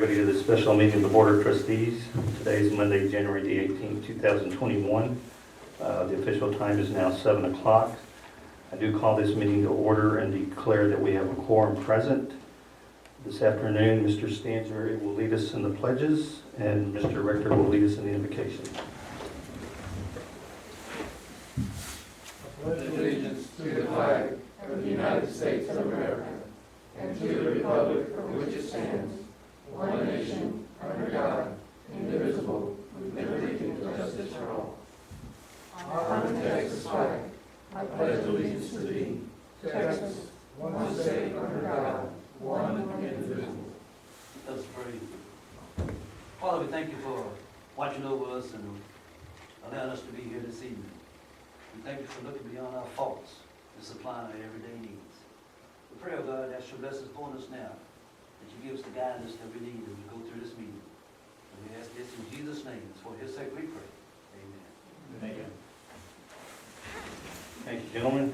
everybody to the special meeting of the Board of Trustees. Today is Monday, January the 18th, 2021. The official time is now 7 o'clock. I do call this meeting to order and declare that we have a quorum present. This afternoon, Mr. Stansbury will lead us in the pledges, and Mr. Rector will lead us in the invocation. I pledge allegiance to the flag of the United States of America and to the republic for which it stands, one nation, under God, indivisible, with liberty and justice for all. Honor the Texas flag. I pledge allegiance to thee, Texas, one state under God, one and indivisible. Let us pray. Father, we thank you for watching over us and allowing us to be here this evening. We thank you for looking beyond our faults and supplying our everyday needs. We pray, oh God, that your blessings upon us now, that you give us the guidance that we need as we go through this meeting. And we ask this in Jesus' name. It's for his sake we pray. Amen. Thank you. Thank you, gentlemen.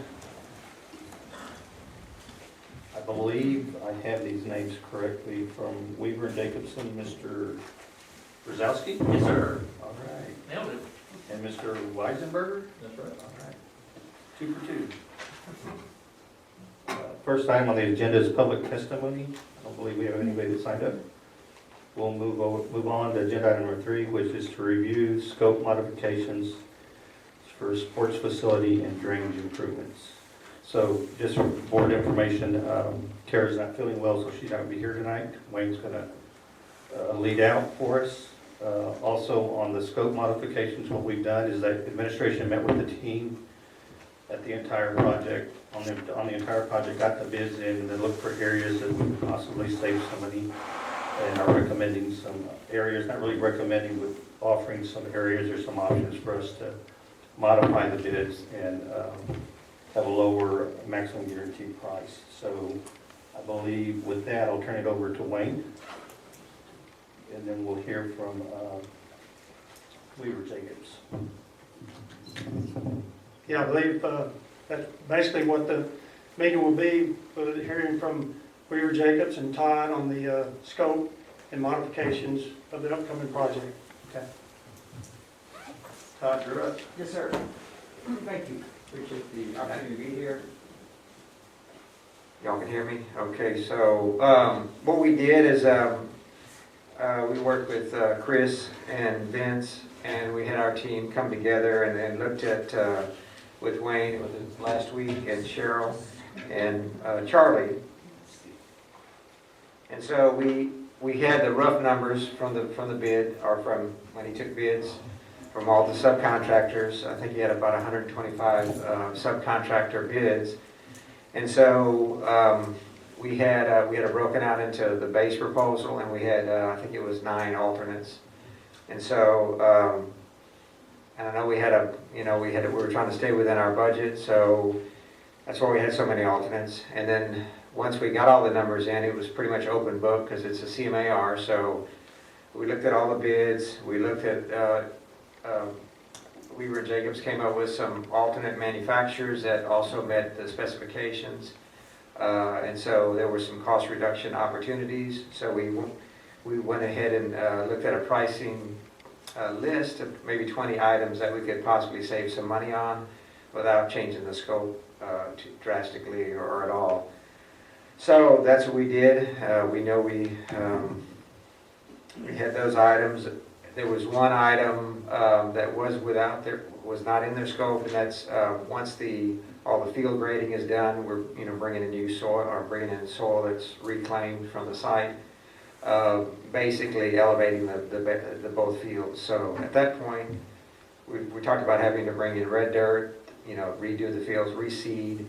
I believe I have these names correctly from Weaver and Jacobson, Mr. Brzezowski? Yes, sir. All right. Nailed it. And Mr. Weisenberger? That's right. All right. 2 for 2. First item on the agenda is public testimony. I don't believe we have anybody that signed up. We'll move on to agenda item number 3, which is to review scope modifications for sports facility and drainage improvements. So just for board information, Tara's not feeling well, so she's not going to be here tonight. Wayne's going to lead out for us. Also on the scope modifications, what we've done is that administration met with the team at the entire project, on the entire project, got the bids in, and then looked for areas that we could possibly save some money, and are recommending some areas, not really recommending, but offering some areas or some options for us to modify the bids and have a lower maximum guaranteed price. So I believe with that, I'll turn it over to Wayne, and then we'll hear from Weaver Jacobs. Yeah, I believe that's basically what the meeting will be, hearing from Weaver Jacobs and Todd on the scope and modifications of the upcoming project. Okay. Todd, you're up. Yes, sir. Thank you. Appreciate the opportunity to be here. Y'all can hear me? Okay, so what we did is we worked with Chris and Vince, and we had our team come together and looked at, with Wayne, it was last week, and Cheryl, and Charlie. And so we had the rough numbers from the bid, or from when he took bids, from all the subcontractors. I think he had about 125 subcontractor bids. And so we had it broken out into the base proposal, and we had, I think it was 9 alternates. And so, and I know we were trying to stay within our budget, so that's why we had so many alternates. And then once we got all the numbers in, it was pretty much open book because it's a CMAR. So we looked at all the bids. We looked at, Weaver Jacobs came up with some alternate manufacturers that also met the specifications. And so there were some cost reduction opportunities. So we went ahead and looked at a pricing list of maybe 20 items that we could possibly save some money on without changing the scope drastically or at all. So that's what we did. We know we had those items. There was one item that was not in their scope, and that's once all the field grading is done, we're bringing in new soil, or bringing in soil that's reclaimed from the site, basically elevating the both fields. So at that point, we talked about having to bring in red dirt, redo the fields, reseed,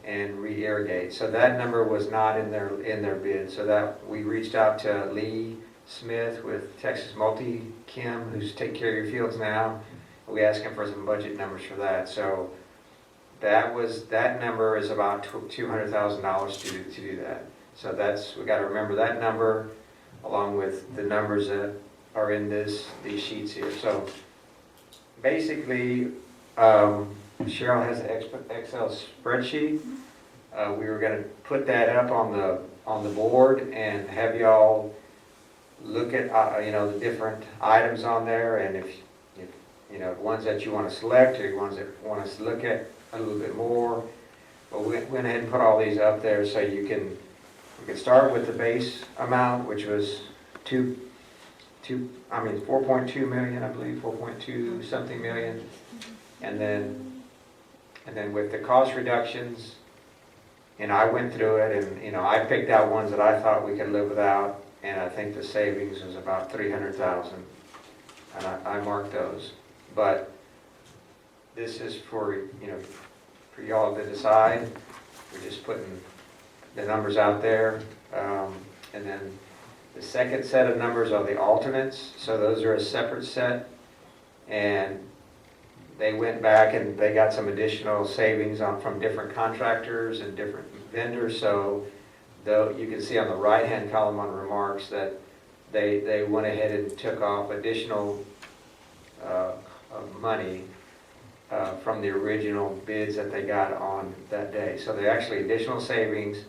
and re-irrigate. So that number was not in their bid. So that we reached out to Lee Smith with Texas Multi-Chem, who's taking care of your fields now. We asked him for some budget numbers for that. So that number is about $200,000 to do that. So we got to remember that number along with the numbers that are in these sheets here. So basically, Cheryl has an Excel spreadsheet. We were going to put that up on the board and have y'all look at, the different items on there, and if ones that you want to select, or ones that want us to look at a little bit more. But we went ahead and put all these up there so we can start with the base amount, which was 4.2 million, I believe, 4.2 something million. And then with the cost reductions, I went through it, and I picked out ones that I thought we could live without, and I think the savings was about 300,000, and I marked those. But this is for y'all to decide. We're just putting the numbers out there, and then the second set of numbers are the alternates. So those are a separate set, and they went back and they got some additional savings from different contractors and different vendors. So though you can see on the right-hand column on remarks that they went ahead and took off additional money from the original bids that they got on that day. So they're actually additional savings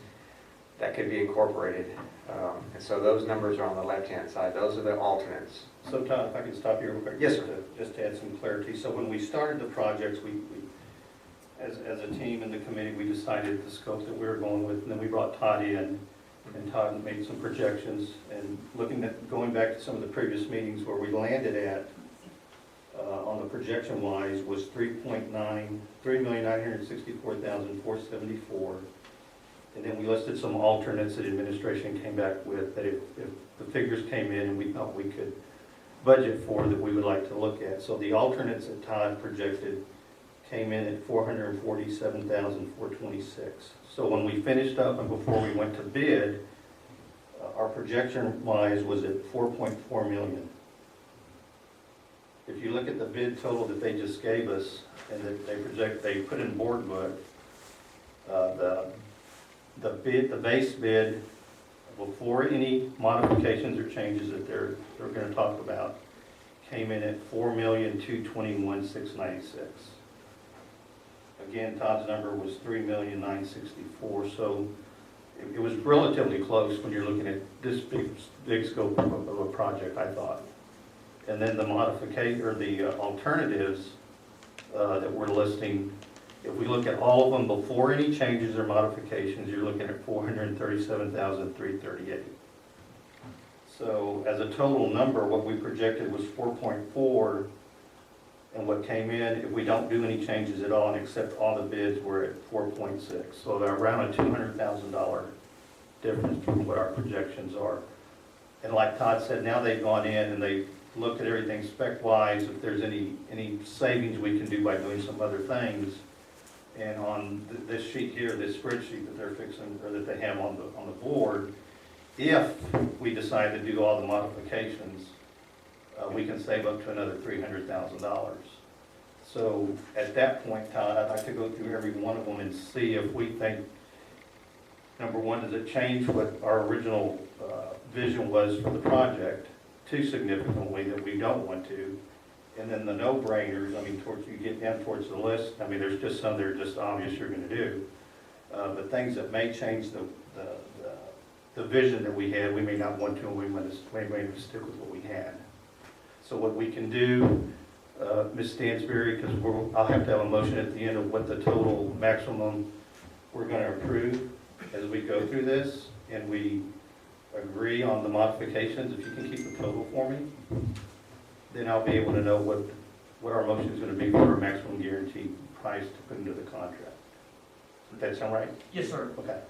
that could be incorporated. And so those numbers are on the left-hand side. Those are the alternates. So Todd, if I could stop you real quick. Yes, sir. Just to add some clarity. So when we started the projects, we as a team in the committee, we decided the scope that we were going with, and then we brought Todd in, and Todd made some projections, and going back to some of the previous meetings where we landed at, on the projection wise was $3,964,474. And then we listed some alternates that administration came back with that if the figures came in and we thought we could budget for, that we would like to look at. So the alternates that Todd projected came in at $447,426. So when we finished up and before we went to bid, our projection wise was at $4.4 million. If you look at the bid total that they just gave us and that they put in board book, the base bid before any modifications or changes that they're going to talk about came in at $4,221,696. Again, Todd's number was $3,964,000. So it was relatively close when you're looking at this big scope of a project, I thought. And then the modification or the alternatives that we're listing, if we look at all of them before any changes or modifications, you're looking at $437,338. So as a total number, what we projected was 4.4, and what came in, if we don't do any changes at all and accept all the bids, we're at 4.6. So they're around a $200,000 difference from what our projections are. And like Todd said, now they've gone in and they've looked at everything spec-wise, if there's any savings we can do by doing some other things. And on this sheet here, this spreadsheet that they're fixing, or that they have on the board, if we decide to do all the modifications, we can save up to another $300,000. So at that point, Todd, I'd like to go through every one of them and see if we think, number one, does it change what our original vision was for the project too significantly that we don't want to? And then the no-brainers, towards you get down towards the list, there's just some that are just obvious you're going to do. But things that may change the vision that we had, we may not want to, and we may stick with what we had. So what we can do, Ms. Stansberry, because I'll have to have a motion at the end of what the total maximum we're going to approve as we go through this, and we agree on the modifications. If you can keep the total for me, then I'll be able to know what our motion is going to be for our maximum guaranteed price to put into the contract. Does that sound right? Yes, sir. Okay.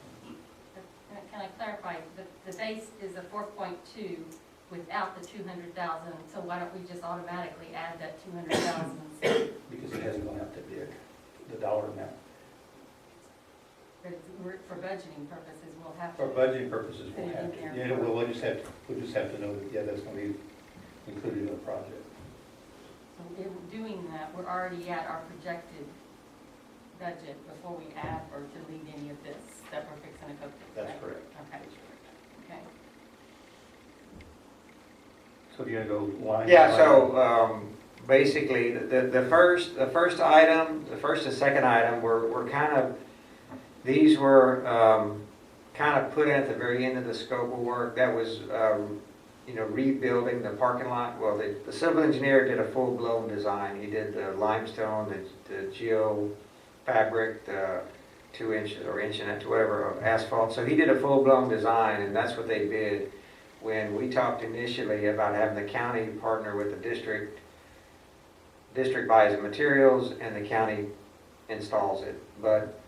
Can I clarify, the base is a 4.2 without the 200,000, so why don't we just automatically add that 200,000? Because it hasn't gone out to bid, the dollar amount. But for budgeting purposes, we'll have to. For budgeting purposes, we'll Put it have in to. there. Yeah, we'll just have to know that, yeah, that's going to be included in the project. So in doing that, we're already at our projected budget before we add or delete any of this that we're fixing to go through. That's right? correct. Okay. Okay. So you're going to go line? Yeah, by line? so basically, the first item, the first and second item were kind of, these were kind of put in at the very end of the scope of work. That was, rebuilding the parking lot. Well, the civil engineer did a full-blown design. He did the limestone, the geo fabric, the 2 inches or inch and whatever of asphalt. So he did a full-blown design, and that's what they bid. When we talked initially about having the county partner with the district buys the materials and the county installs it. But,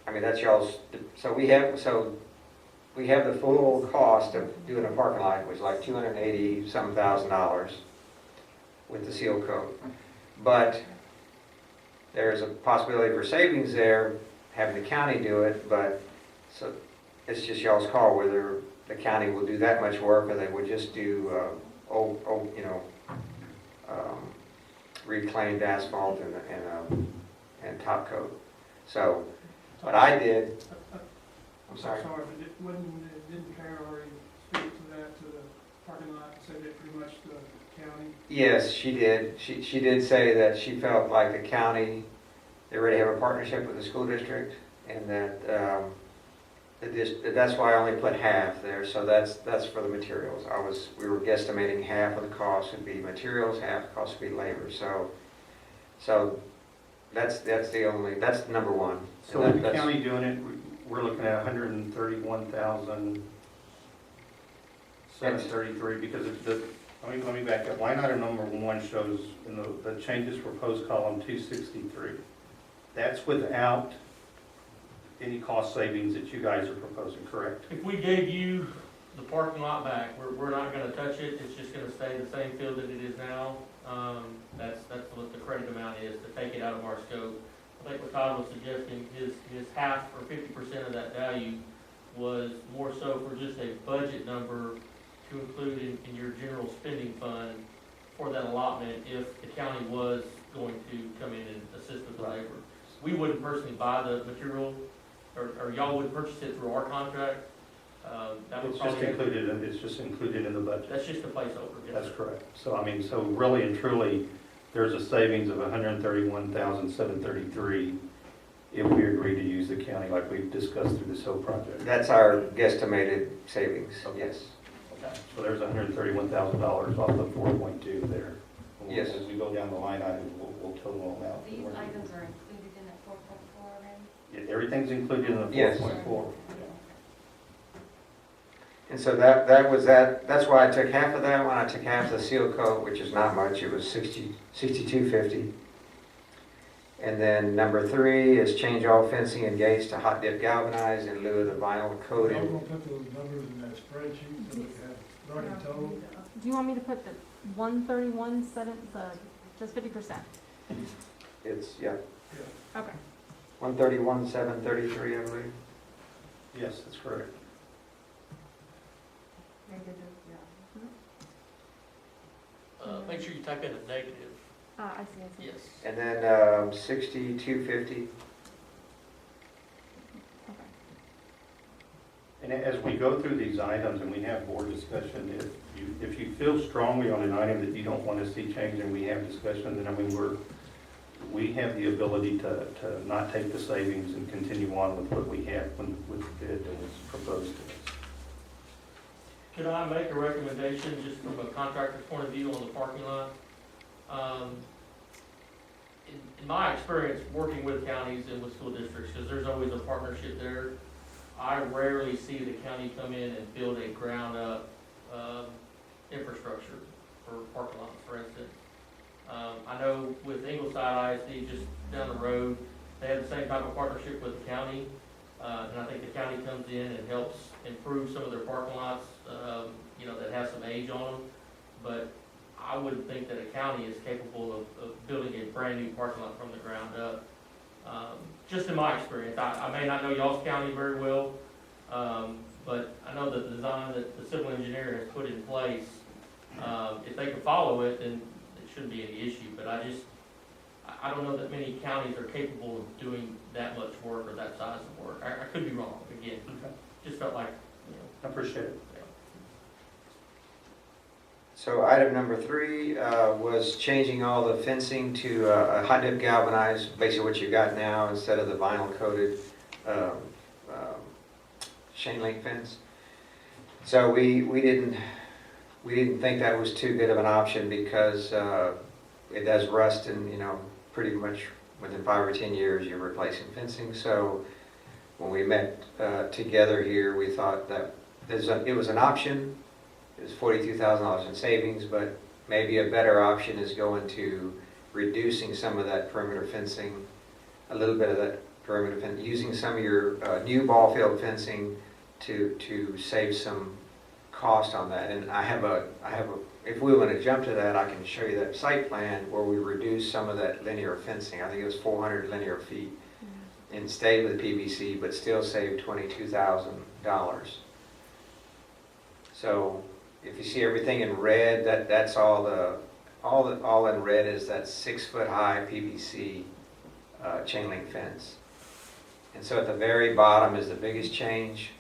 I mean, that's y'all's, so we have the full cost of doing a parking lot, which is like $280,000 with the seal coat. But there's a possibility for savings there, having the county do it, but so it's just y'all's call whether the county will do that much work or they would just do reclaimed asphalt and top coat. So what I did, I'm sorry. Sorry, but didn't Karen already speak to that, to the parking lot, and say that pretty much the county? Yes, she did. She did say that she felt like the county, they already have a partnership with the school district, and that that's why I only put half there. So that's for the materials. We were guesstimating half of the cost would be materials, half the cost would be labor. So that's number one. So with the county doing it, we're looking at $131,733 because it's let me back up. Line item number 1 shows in the changes proposed column 263. That's without any cost savings that you guys are proposing, correct? If we gave you the parking lot back, we're not gonna touch it, it's just gonna stay the same field that it is now. That's what the credit amount is, to take it out of our scope. I think what Todd was suggesting, his half or 50% of that value was more so for just a budget number to include in your general spending fund for that allotment if the county was going to come in and assist with the labor. We wouldn't personally buy the material, or y'all would purchase it through our contract. That would It's just included in the budget. That's just a placeholder. Yes, That's sir. correct. So, I mean, so really and truly, there's a savings of $131,733 if we agree to use the county like we've discussed through this whole project. That's our guesstimated savings, Okay. yes. Okay. So there's $131,000 off the 4.2 there. Yes. As we go down the line items, we'll total them out. These items are included in that 4.4 already? Yeah, everything's included in the Yes. 4.4. And so that's why I took half of that one. I took half the seal coat, which is not much. It was $62.50. And then number 3 is change all fencing and gates to hot dip galvanized in lieu of the vinyl I'm coated. gonna put those numbers in that spreadsheet that we have already told. Do you want me to put the 131, just 50%? It's, yeah, Okay. 131,733, I believe. Yes, that's correct. Make sure you type in a negative. I see. Yes. And then 62.50. Okay. And as we go through these items and we have board discussion, if you feel strongly on an item that you don't want to see change and we have discussion, then I mean, we have the ability to not take the savings and continue on with what we have with the bid that was proposed to us. Could I make a recommendation just from a contractor's point of view on the parking lot? In my experience, working with counties and with school districts, because there's always a partnership there, I rarely see the county come in and build a ground-up infrastructure for parking lots, for instance. I know with Ingleside ISD, just down the road, they have the same type of partnership with the county. And I think the county comes in and helps improve some of their parking lots, that have some age on them. But I wouldn't think that a county is capable of building a brand new parking lot from the ground up. Just in my experience, I may not know y'all's county very well, but I know that the design that the civil engineer has put in place, if they can follow it, then it shouldn't be any issue. But I don't know that many counties are capable of doing that much work or that size of work. I could be wrong, again. Okay. Just felt like, I appreciate it. So item number 3 was changing all the fencing to a hot dip galvanized, basically what you got now instead of the vinyl coated chain link fence. So we didn't we didn't think that was too good of an option because it does rust and, pretty much within 5 or 10 years you're replacing fencing. So when we met together here, we thought that it was an option. It was $42,000 in savings, but maybe a better option is going to reducing some of that perimeter fencing, a little bit of that perimeter fencing, using some of your new ball field fencing to save some cost on that. And I have a, if we want to jump to that, I can show you that site plan where we reduced some of that linear fencing. I think it was 400 linear feet and stayed with PVC, but still saved $22,000. So if you see everything in red, that's all in red is that 6-foot high PVC chain link fence. And so at the very bottom is the biggest change,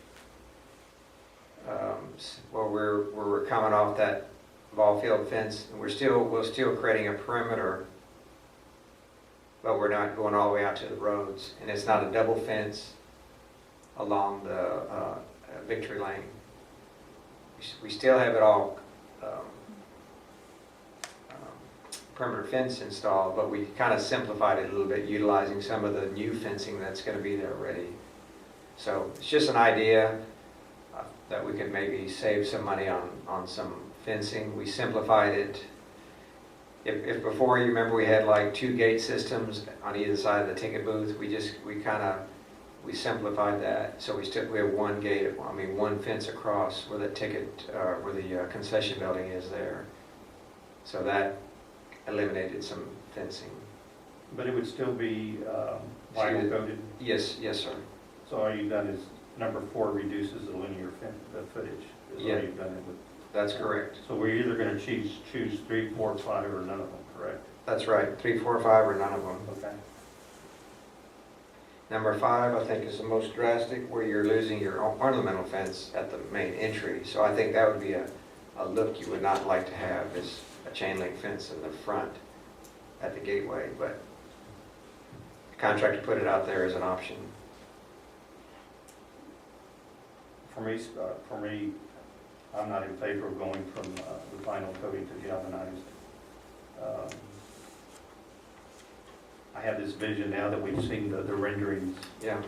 where we're coming off that ball field fence, and we're still creating a perimeter, but we're not going all the way out to the roads, and it's not a double fence along the Victory Lane. We still have it all perimeter fence installed, but we kind of simplified it a little bit, utilizing some of the new fencing that's going to be there already. So it's just an idea that we could maybe save some money on some fencing. We simplified it. If before, you remember, we had like 2 gate systems on either side of the ticket booth, we simplified that. So we have one gate, one fence across where the where the concession building is there. So that eliminated some fencing. But it would still be vinyl coated? Yes, sir. So all you've done is, number 4 reduces the linear footage, is all Yeah. you've done it with. That's correct. So we're either gonna choose 3, 4, 5, or none of them, correct? That's right. 3, 4, 5, or none of them. Okay. Number 5, I think, is the most drastic, where you're losing your ornamental fence at the main entry. So I think that would be a look you would not like to have, is a chain link fence in the front at the gateway, but the contractor put it out there as an option. For me, I'm not in favor of going from the vinyl coating to galvanized. I have this vision now that we've seen the renderings, Yeah.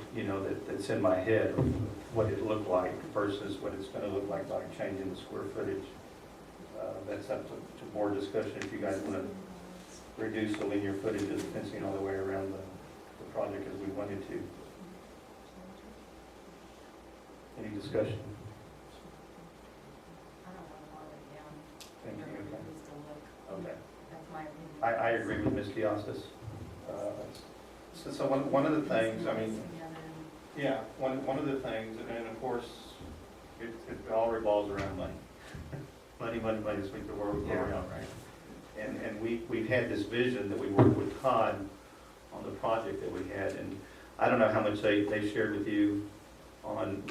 that's in my head of what it looked like versus what it's gonna look like by changing the square footage. That's up to board discussion if you guys wanna reduce the linear footage of the fencing all the way around the project as we wanted to. Any discussion? I don't want to water it down. Thank you. It needs to look, Okay. that's my opinion. I agree with Ms. Diostas. So one of the things, yeah, one of the things, and of course, it all revolves around money. Money is make the world go around, right? And we've had this vision that we worked with Todd on the project that we had, and I don't know how much they shared with you on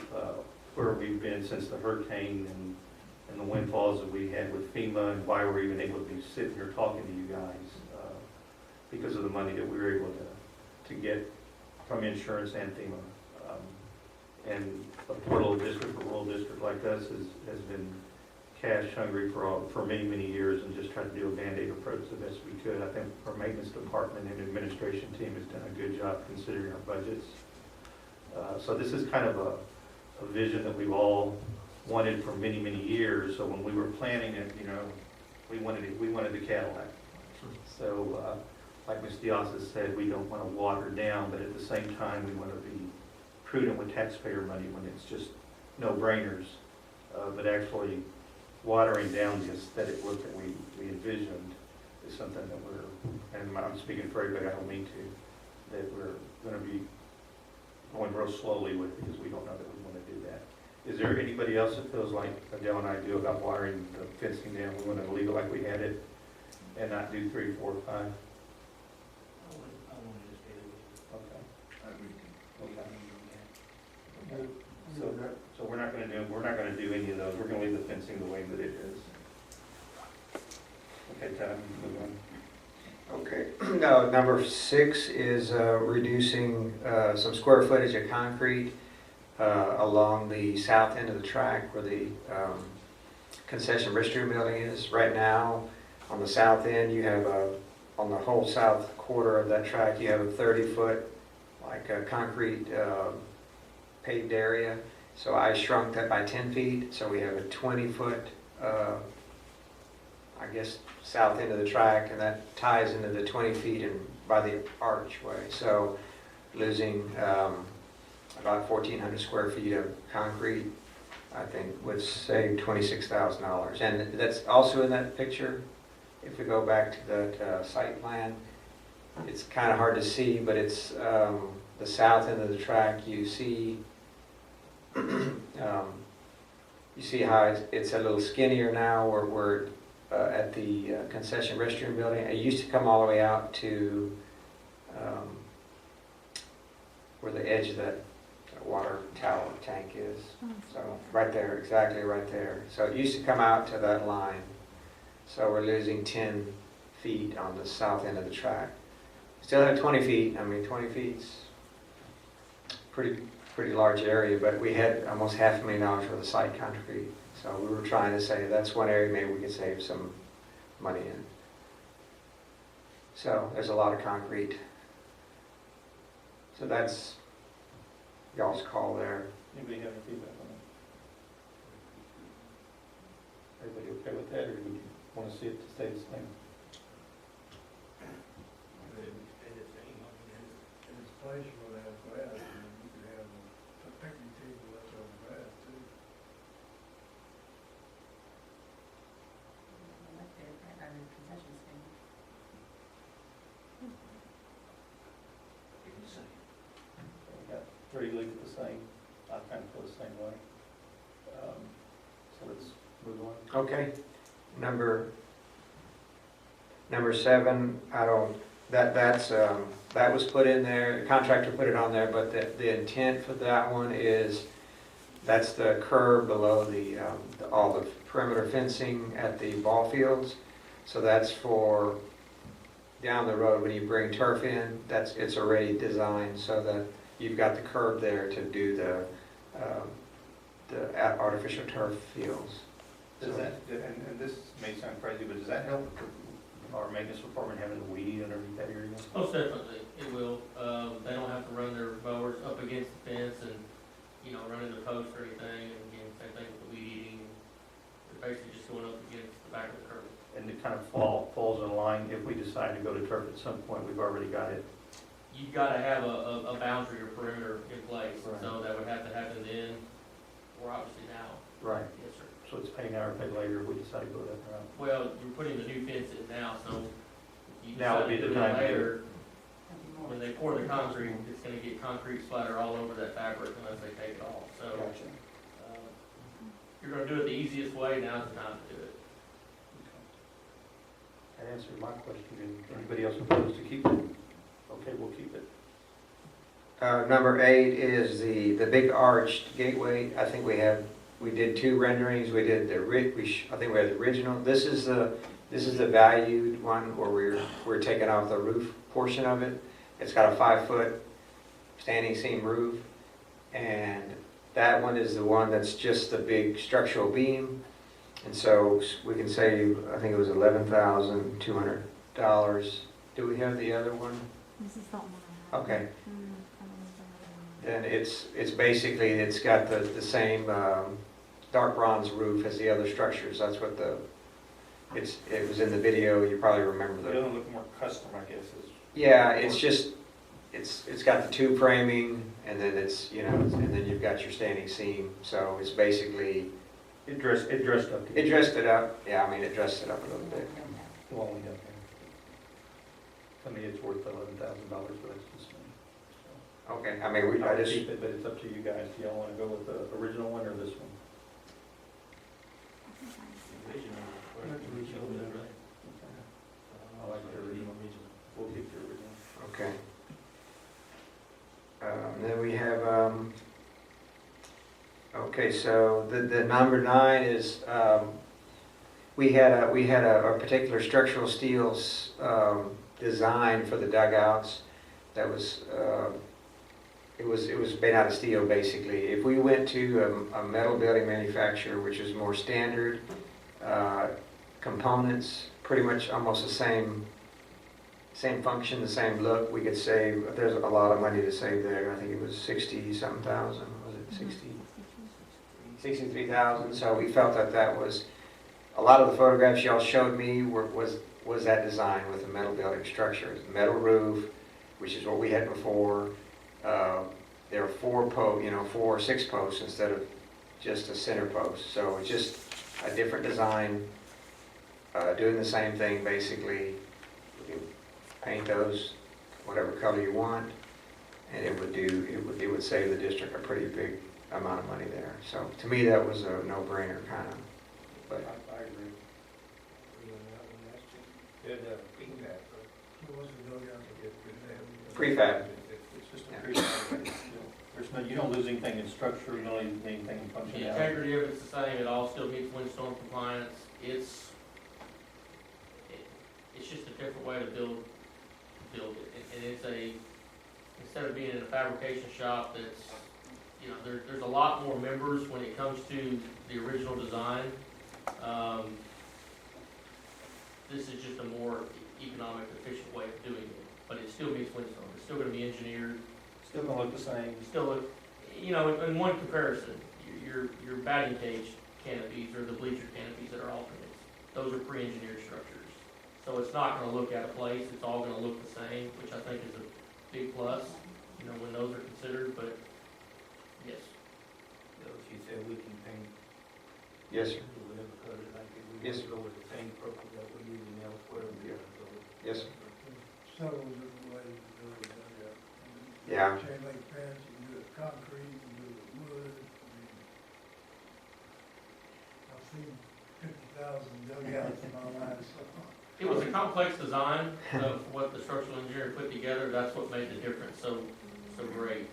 where we've been since the hurricane and the windfalls that we had with FEMA, and why we're even able to be sitting here talking to you guys, because of the money that we were able to get from insurance and FEMA. And a poor little district, a rural district like us has been cash hungry for many years, and just tried to do a Band-Aid approach the best we could. I think our maintenance department and administration team has done a good job considering our budgets. So this is kind of a vision that we've all wanted for many years. So when we were planning it, we wanted the Cadillac. So like Ms. Diostas said, we don't want to water down, but at the same time, we want to be prudent with taxpayer money when it's just no-brainers. But actually, watering down the aesthetic look that we envisioned is something that and I'm speaking for everybody, I don't mean to, that we're going to be going real slowly with, because we don't know that we want to do that. Is there anybody else that feels like Adele and I do about watering the fencing down? We want to leave it like we had it and not do 3, 4, 5? Okay. So we're not going to do any of those. We're going to leave the fencing the way that it is. Okay, Todd, move on. Okay. Now, number 6 is reducing some square footage of concrete along the south end of the track where the concession restroom building is. Right now, on the south end, you have on the whole south quarter of that track, you have a 30-foot, like a concrete paved area. So I shrunk that by 10 feet, so we have a 20-foot, I guess, south end of the track, and that ties into the 20 feet and by the archway. So losing about 1,400 square feet of concrete, I think would save $26,000. And that's also in that picture. If we go back to that site plan, it's kind of hard to see, but it's the south end of the track. You see, you see how it's a little skinnier now. We're at the concession restroom building. It used to come all the way out to where the edge of that water tower tank is. So right there, exactly right there. So it used to come out to that line. So we're losing 10 feet on the south end of the track. Still have 20 feet. I mean, 20 feet's pretty large area, but we had almost $500,000 worth of site concrete. So we were trying to say that's one area maybe we could save some money in. So there's a lot of concrete. So that's y'all's call there. Anybody have any feedback on that? Everybody okay with that, or do you want to see it to stay the same? In its place, you would have grass, and you could have a picnic table left on the grass too. We got three leave it the same. I kind of feel the same way. So let's move on. Okay. Number 7, that was put in there, the contractor put it on there, but the intent for that one is, that's the curb below all the perimeter fencing at the ball fields. So that's for down the road when you bring turf in, it's already designed so that you've got the curb there to do the artificial turf fields. Does that, and this may sound crazy, but does that help our maintenance department having to weed underneath that area? Most definitely, it will. They don't have to run their mowers up against the fence and, run into posts or anything. And again, same thing with the weed eating. They're basically just going up against the back of the curb. And it kind of falls in line, if we decide to go to turf at some point, we've already got it. You've got to have a boundary or perimeter in place. Right. So that would have to happen then, or obviously now. Right. Yes, sir. So it's pay now or pay later if we decide to go that route. Well, you're putting the new fence in now, so if you Now would decide be to the do it time to do it. later, when they pour the concrete, it's going to get concrete splatter all over that fabric unless they take it off. So Gotcha. you're going to do it the easiest way. Now's the time to do it. That answered my question. Anybody else opposed to keep it? Okay, we'll keep it. Number 8 is the big arched gateway. I think we did 2 renderings. We did I think we had the original. This is the valued one where we're taking off the roof portion of it. It's got a 5-foot standing seam roof, and that one is the one that's just the big structural beam. And so we can save, I think it was $11,200. Do we have the other one? This is not one I have. Okay. I don't know if I have Then it's basically, it's got the same dark bronze roof as the other structures. That's what it was in the video. You probably remember It doesn't look more custom, I guess. Yeah, it's just, it's got the tube framing, and then and then you've got your standing seam. So it's basically, It dressed up. it dressed it up. Yeah, I mean, it dressed it up a little bit. Well, we got there. To me, it's worth $11,000, but that's just me. Okay, I mean, I'll keep it, but it's up to you guys. Do y'all want to go with the original one or this one? I like the original. We'll keep the original. Okay. Then we have, okay, so the number 9 is, we had a particular structural steels design for the dugouts that was, it was made out of steel basically. If we went to a metal building manufacturer, which is more standard, components, pretty much almost the same function, the same look. We could save, there's a lot of money to save there. I think it was 60-something thousand, was it 63,000. So we felt that that was, a lot of the photographs y'all showed me was that design with the metal building structure. Metal roof, which is what we had before. There are 4 or 6 posts instead of just a center post. So it's just a different design, doing the same thing basically. You can paint those whatever color you want, and it would save the district a pretty big amount of money there. So to me, that was a no-brainer kind of. But I agree. Good feedback. So what's the dugout? prefab. It's just a prefab. There's no, you don't lose anything in structure, you don't lose anything in The functionality. integrity of it's the same, it all still meets windstorm compliance. It's just a different way to build it. And it's instead of being in a fabrication shop that's, you know, there's a lot more members when it comes to the original design. This is just a more economic, efficient way of doing it, but it still meets windstorm. It's still gonna be engineered. Still gonna look the same. Still look, you know, in one comparison, your batting cage canopies or the bleacher canopies that are alternates, those are pre-engineered structures. So it's not gonna look out of place, it's all gonna look the same, which I think is a big plus, you know, when those are considered, but yes. She said we can paint Yes, sir. whatever color like it. We Yes, just go with the same purple that we're using elsewhere. Yes, sir. Several different ways to do it, dugout. Yeah. Chain link fence, you can do it concrete, you can do it wood. I mean, I've seen 50,000 dugouts in my life, so. It was a complex design of what the structural engineer put together, that's what made the difference so great.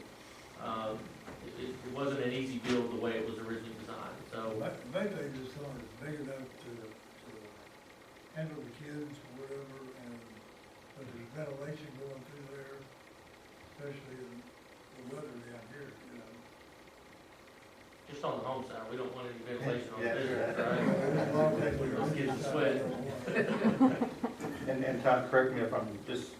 It wasn't an easy build the way it was originally designed, so. Maybe they just thought it's big enough to handle the kids or whatever, and but there's ventilation going through there, especially in the weather down here, you know. Just on the home side, we don't want any ventilation on the Yeah, business, sure. right? Those kids will sweat. And Todd, correct me if I'm, just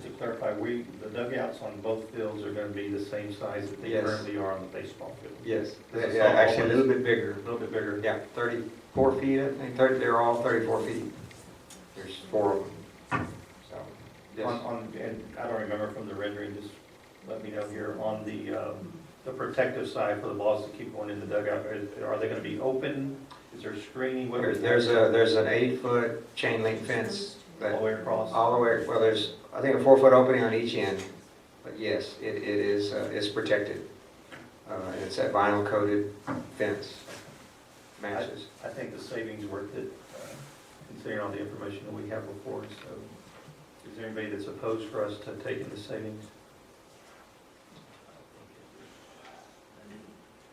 to clarify, the dugouts on both fields are gonna be the same size that they Yes. currently are on the baseball field. Yes, This is yeah, all actually a little ones. bit bigger. A little bit bigger. Yeah, 34 feet, I think, they're all 34 feet. There's 4 of them, so, yes. And I don't remember from the rendering, just let me know here, on the protective side for the balls to keep going in the dugout, are they gonna be open? Is there screening? What is There's an 8-foot chain link fence all that, the way across? all the way, well, there's, I think, a 4-foot opening on each end, but yes, it is, it's protected. It's that vinyl coated fence, matches. I think the savings worth it, considering all the information that we have before us. So is there anybody that's opposed for us to taking the savings?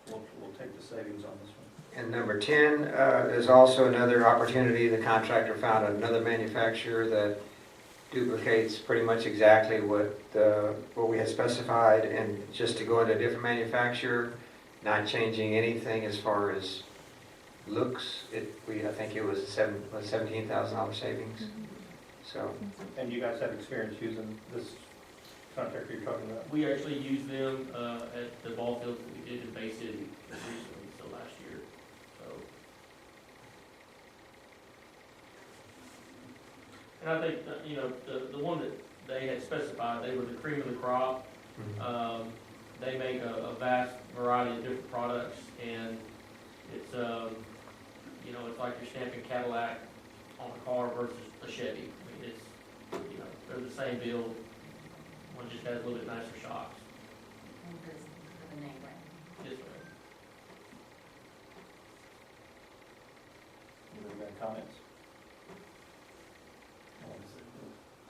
We'll take the savings on this one. And number 10, there's also another opportunity. The contractor found another manufacturer that duplicates pretty much exactly what we had specified, and just to go into a different manufacturer, not changing anything as far as looks. I think it was $17,000 savings. So, And you guys have experience using this contractor you're talking about? We actually used them at the ball fields that we did in Bay City recently, so last year. So, and I think, you know, the one that they had specified, they were the cream of the crop. They make a vast variety of different products, and it's, you know, it's like you're stamping Cadillac on a car versus a Chevy. I mean, it's, you know, they're the same build. One just has a little bit nicer shocks. For the name brand. Yes, ma'am. Anybody got comments?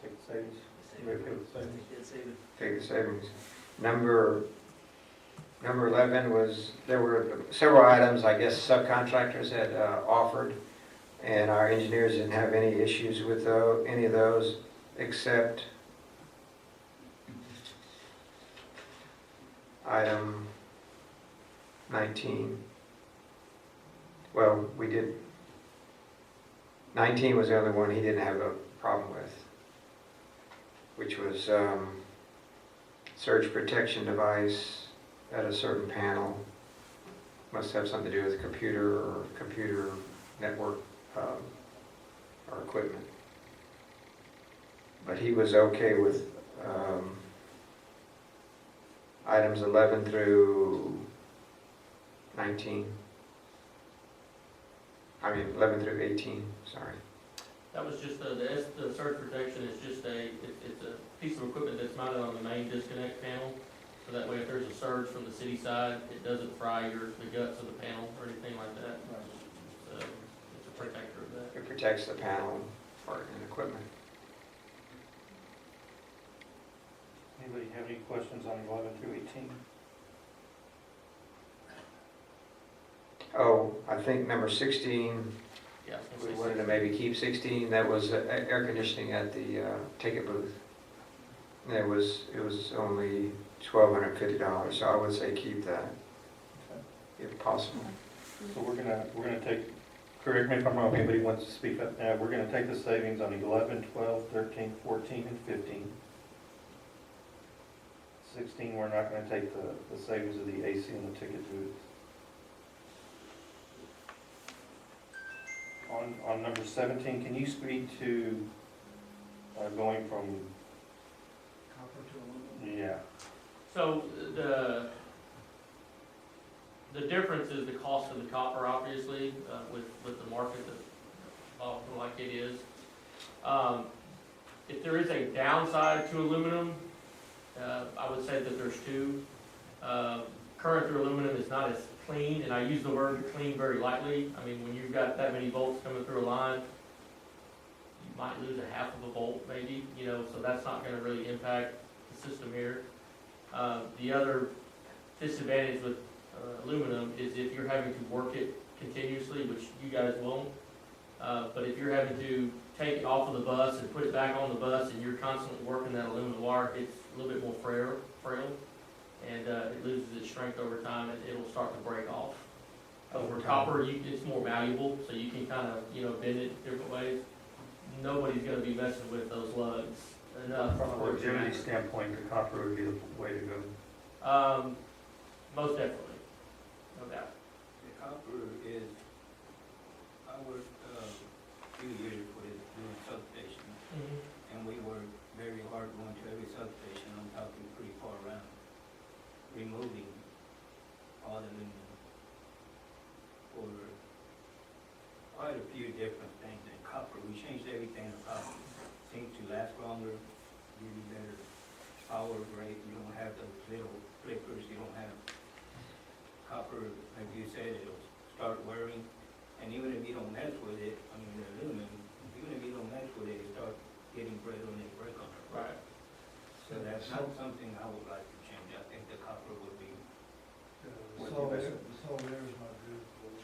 Take the savings? Anybody okay with the savings? take the savings. Number 11 was, there were several items, I guess subcontractors had offered, and our engineers didn't have any issues with any of those, except item 19. Well, we did, 19 was the only one he didn't have a problem with, which was surge protection device at a certain panel. Must have something to do with computer or computer network or equipment. But he was okay with items 11 through 19. I mean 11 through 18, sorry. That was just the surge protection is just it's a piece of equipment that's mounted on the main disconnect panel. So that way if there's a surge from the city side, it doesn't fry the guts of the panel or anything like that. It's a protector of that. It protects the panel part and equipment. Anybody have any questions on 11 through 18? Oh, I think number 16, Yeah, I was we gonna say wanted to maybe keep 16. That was air conditioning at the ticket booth. And it was only $1,250, so I would say keep that if possible. So we're gonna take, correct me if I'm wrong, if anybody wants to speak up now, we're gonna take the savings on 11, 12, 13, 14, and 15. 16, we're not gonna take the savings of the AC and the ticket booth. On number 17, can you speak to going from, Copper to aluminum. yeah, So the difference is the cost of the copper, obviously, with the market that often like it is. If there is a downside to aluminum, I would say that there's two. Current through aluminum is not as clean, and I use the word clean very lightly. I mean, when you've got that many volts coming through a line, you might lose a half of a volt maybe, so that's not gonna really impact the system here. The other disadvantage with aluminum is if you're having to work it continuously, which you guys won't, but if you're having to take it off of the bus and put it back on the bus and you're constantly working that aluminum wire, it's a little bit more frail, and it loses its strength over time and it'll start to break off. Over copper, it's more malleable, so you can kind of, bend it different ways. Nobody's gonna be messing with those lugs enough. from a longevity standpoint, the copper would be the way to go. Most definitely, no doubt. The copper is, I worked a few years with doing substation, and we worked very hard going to every substation, I'm talking pretty far around, removing all the aluminum for quite a few different things in copper. We changed everything to copper. Seems to last longer, give you better power rate, you don't have those little flickers, you don't have copper, like you said, it'll start wearing, and even if you don't mess with it, I mean, the aluminum, even if you don't mess with it, it starts getting brittle and it break on it. Right. So that's not something I would like to change. I think the copper would be, What The do you salt air is not good for,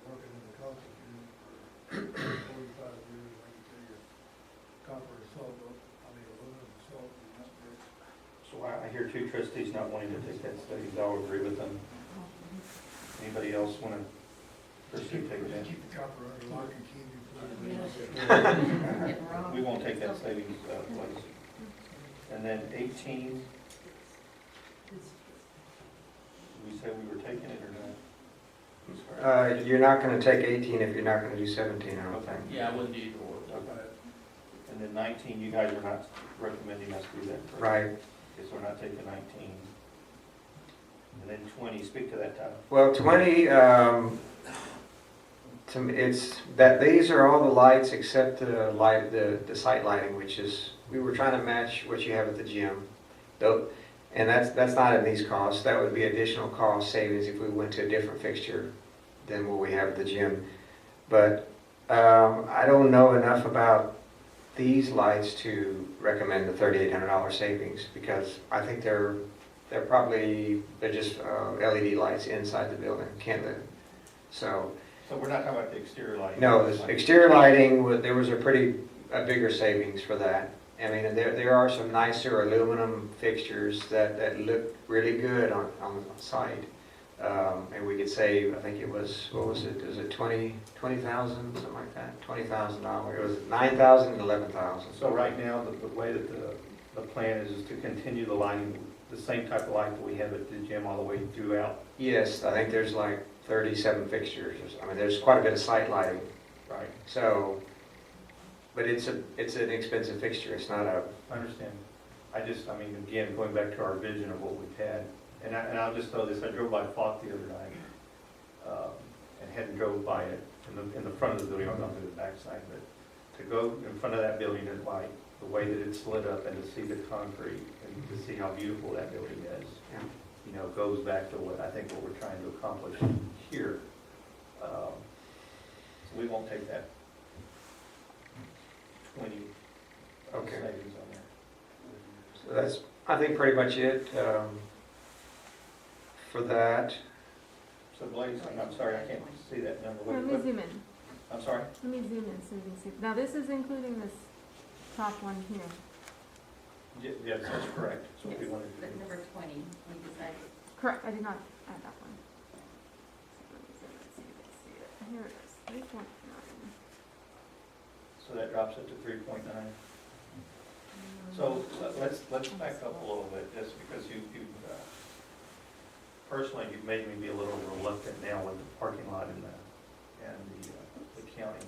working in the caustic unit for 45 years, I can tell you, copper and salt, aluminum and salt do not mix. So I hear two trustees not wanting to take that savings, I'll agree with them. Anybody else want to pursue taking that? Keep the copper under lock and key before Getting wrong. We won't take that savings place. And then 18, did we say we were taking it or not? You're not going to take 18 if you're not going to do 17, I don't think. Yeah, I wouldn't do either or. Okay. And then 19, you guys are not recommending us do that, correct? Right. Okay, so we're not taking 19. And then 20, speak to that, Tyler. Well, 20, to me, it's that these are all the lights except the site lighting, which is, we were trying to match what you have at the gym. Though, and that's not in these costs. That would be additional cost savings if we went to a different fixture than what we have at the gym. But I don't know enough about these lights to recommend the $3,800 savings, because I think they're just LED lights inside the building, so. So we're not talking about the exterior lighting? No, the exterior lighting, there was a bigger savings for that. I mean, and there are some nicer aluminum fixtures that look really good on the site, And we could save, I think it was, what was it, was it 20,000, something like that? $20,000, it was 9,000 and 11,000. So right now, the way that the plan is to continue the lighting, the same type of light that we have at the gym all the way throughout. Yes, I think there's like 37 fixtures, I mean, there's quite a bit of site lighting, Right. so, but it's an expensive fixture, it's not a, I understand. I mean, again, going back to our vision of what we've had, and I'll just throw this, I drove by Falk the other night, and hadn't drove by it in the front of the building, I've gone through the backside, but to go in front of that building at light, the way that it's lit up and to see the concrete and to see how beautiful that building is, yeah. you know, goes back to what I think what we're trying to accomplish here. So we won't take that 20 Okay. savings on there. So that's, I think, pretty much it for that. So Blaze, I'm sorry, I can't see that number. Let me zoom in. I'm sorry? Let me zoom in so you can see. Now, this is including this top one here. Yes, that's correct. That's what we wanted to But do. number 20, we decided. Correct, I did not add that one. So let me zoom in so you can see it. Here it is, 3.9. So that drops it to 3.9. So let's back up a little bit, just because personally, you've made me be a little reluctant now with the parking lot and the county.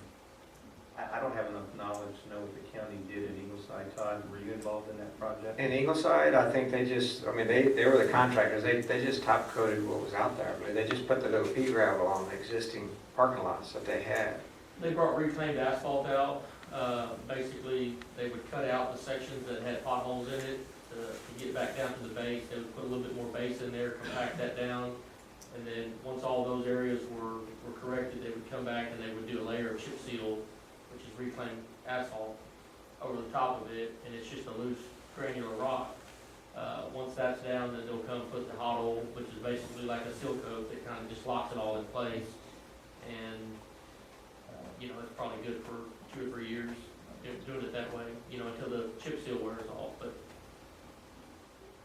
I don't have enough knowledge to know what the county did in Ingleside. Todd, were you involved in that project? In Ingleside, I think they just, I mean, they were the contractors, they just top coated what was out there. I mean, they just put the little pea gravel on the existing parking lots that they had. They brought reclaimed asphalt out. Basically, they would cut out the sections that had potholes in it to get back down to the base. They would put a little bit more base in there, compact that down. And then, once all those areas were corrected, they would come back and they would do a layer of chip seal, which is reclaimed asphalt, over the top of it, and it's just a loose granular rock. Once that's down, then they'll come put the hot oil, which is basically like a seal coat that kind of just locks it all in place. And, you know, it's probably good for 2 or 3 years, doing it that way, you know, until the chip seal wears off. But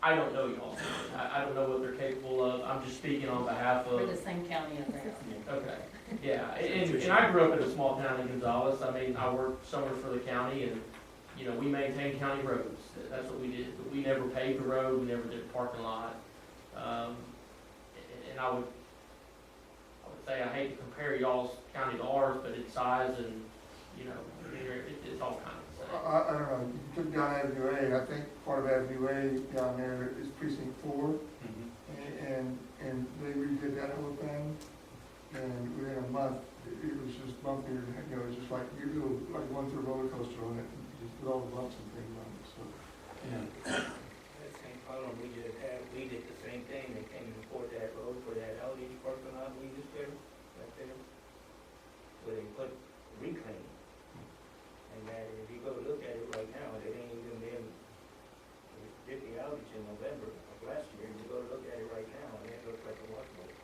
I don't know y'all. I don't know what they're capable of. I'm just speaking on behalf of. We're the same county up there. Okay, yeah, and I grew up in a small town in Gonzales. I mean, I worked summers for the county, and, you know, we maintained county roads. That's what we did. But we never paved the road, we never did a parking lot. And I would say, I hate to compare y'all's county to ours, but it's size and, you know, it's all kind of the same. I don't know, you took down Avenue A, and I think part of Avenue A down there is precinct 4, and they redid that whole thing, and within a month, it was just bumpy, you know, it was just like, like going through a roller coaster on it, just with all the bumps and things on it, so. Yeah. That same problem we did the same thing, they came and poured that road for that Audi parking lot we used there, right there. Where they put reclaim. And that, if you go look at it right now, it ain't even been, we did the outage in November of last year, and you go look at it right now, and it looks like a washboard.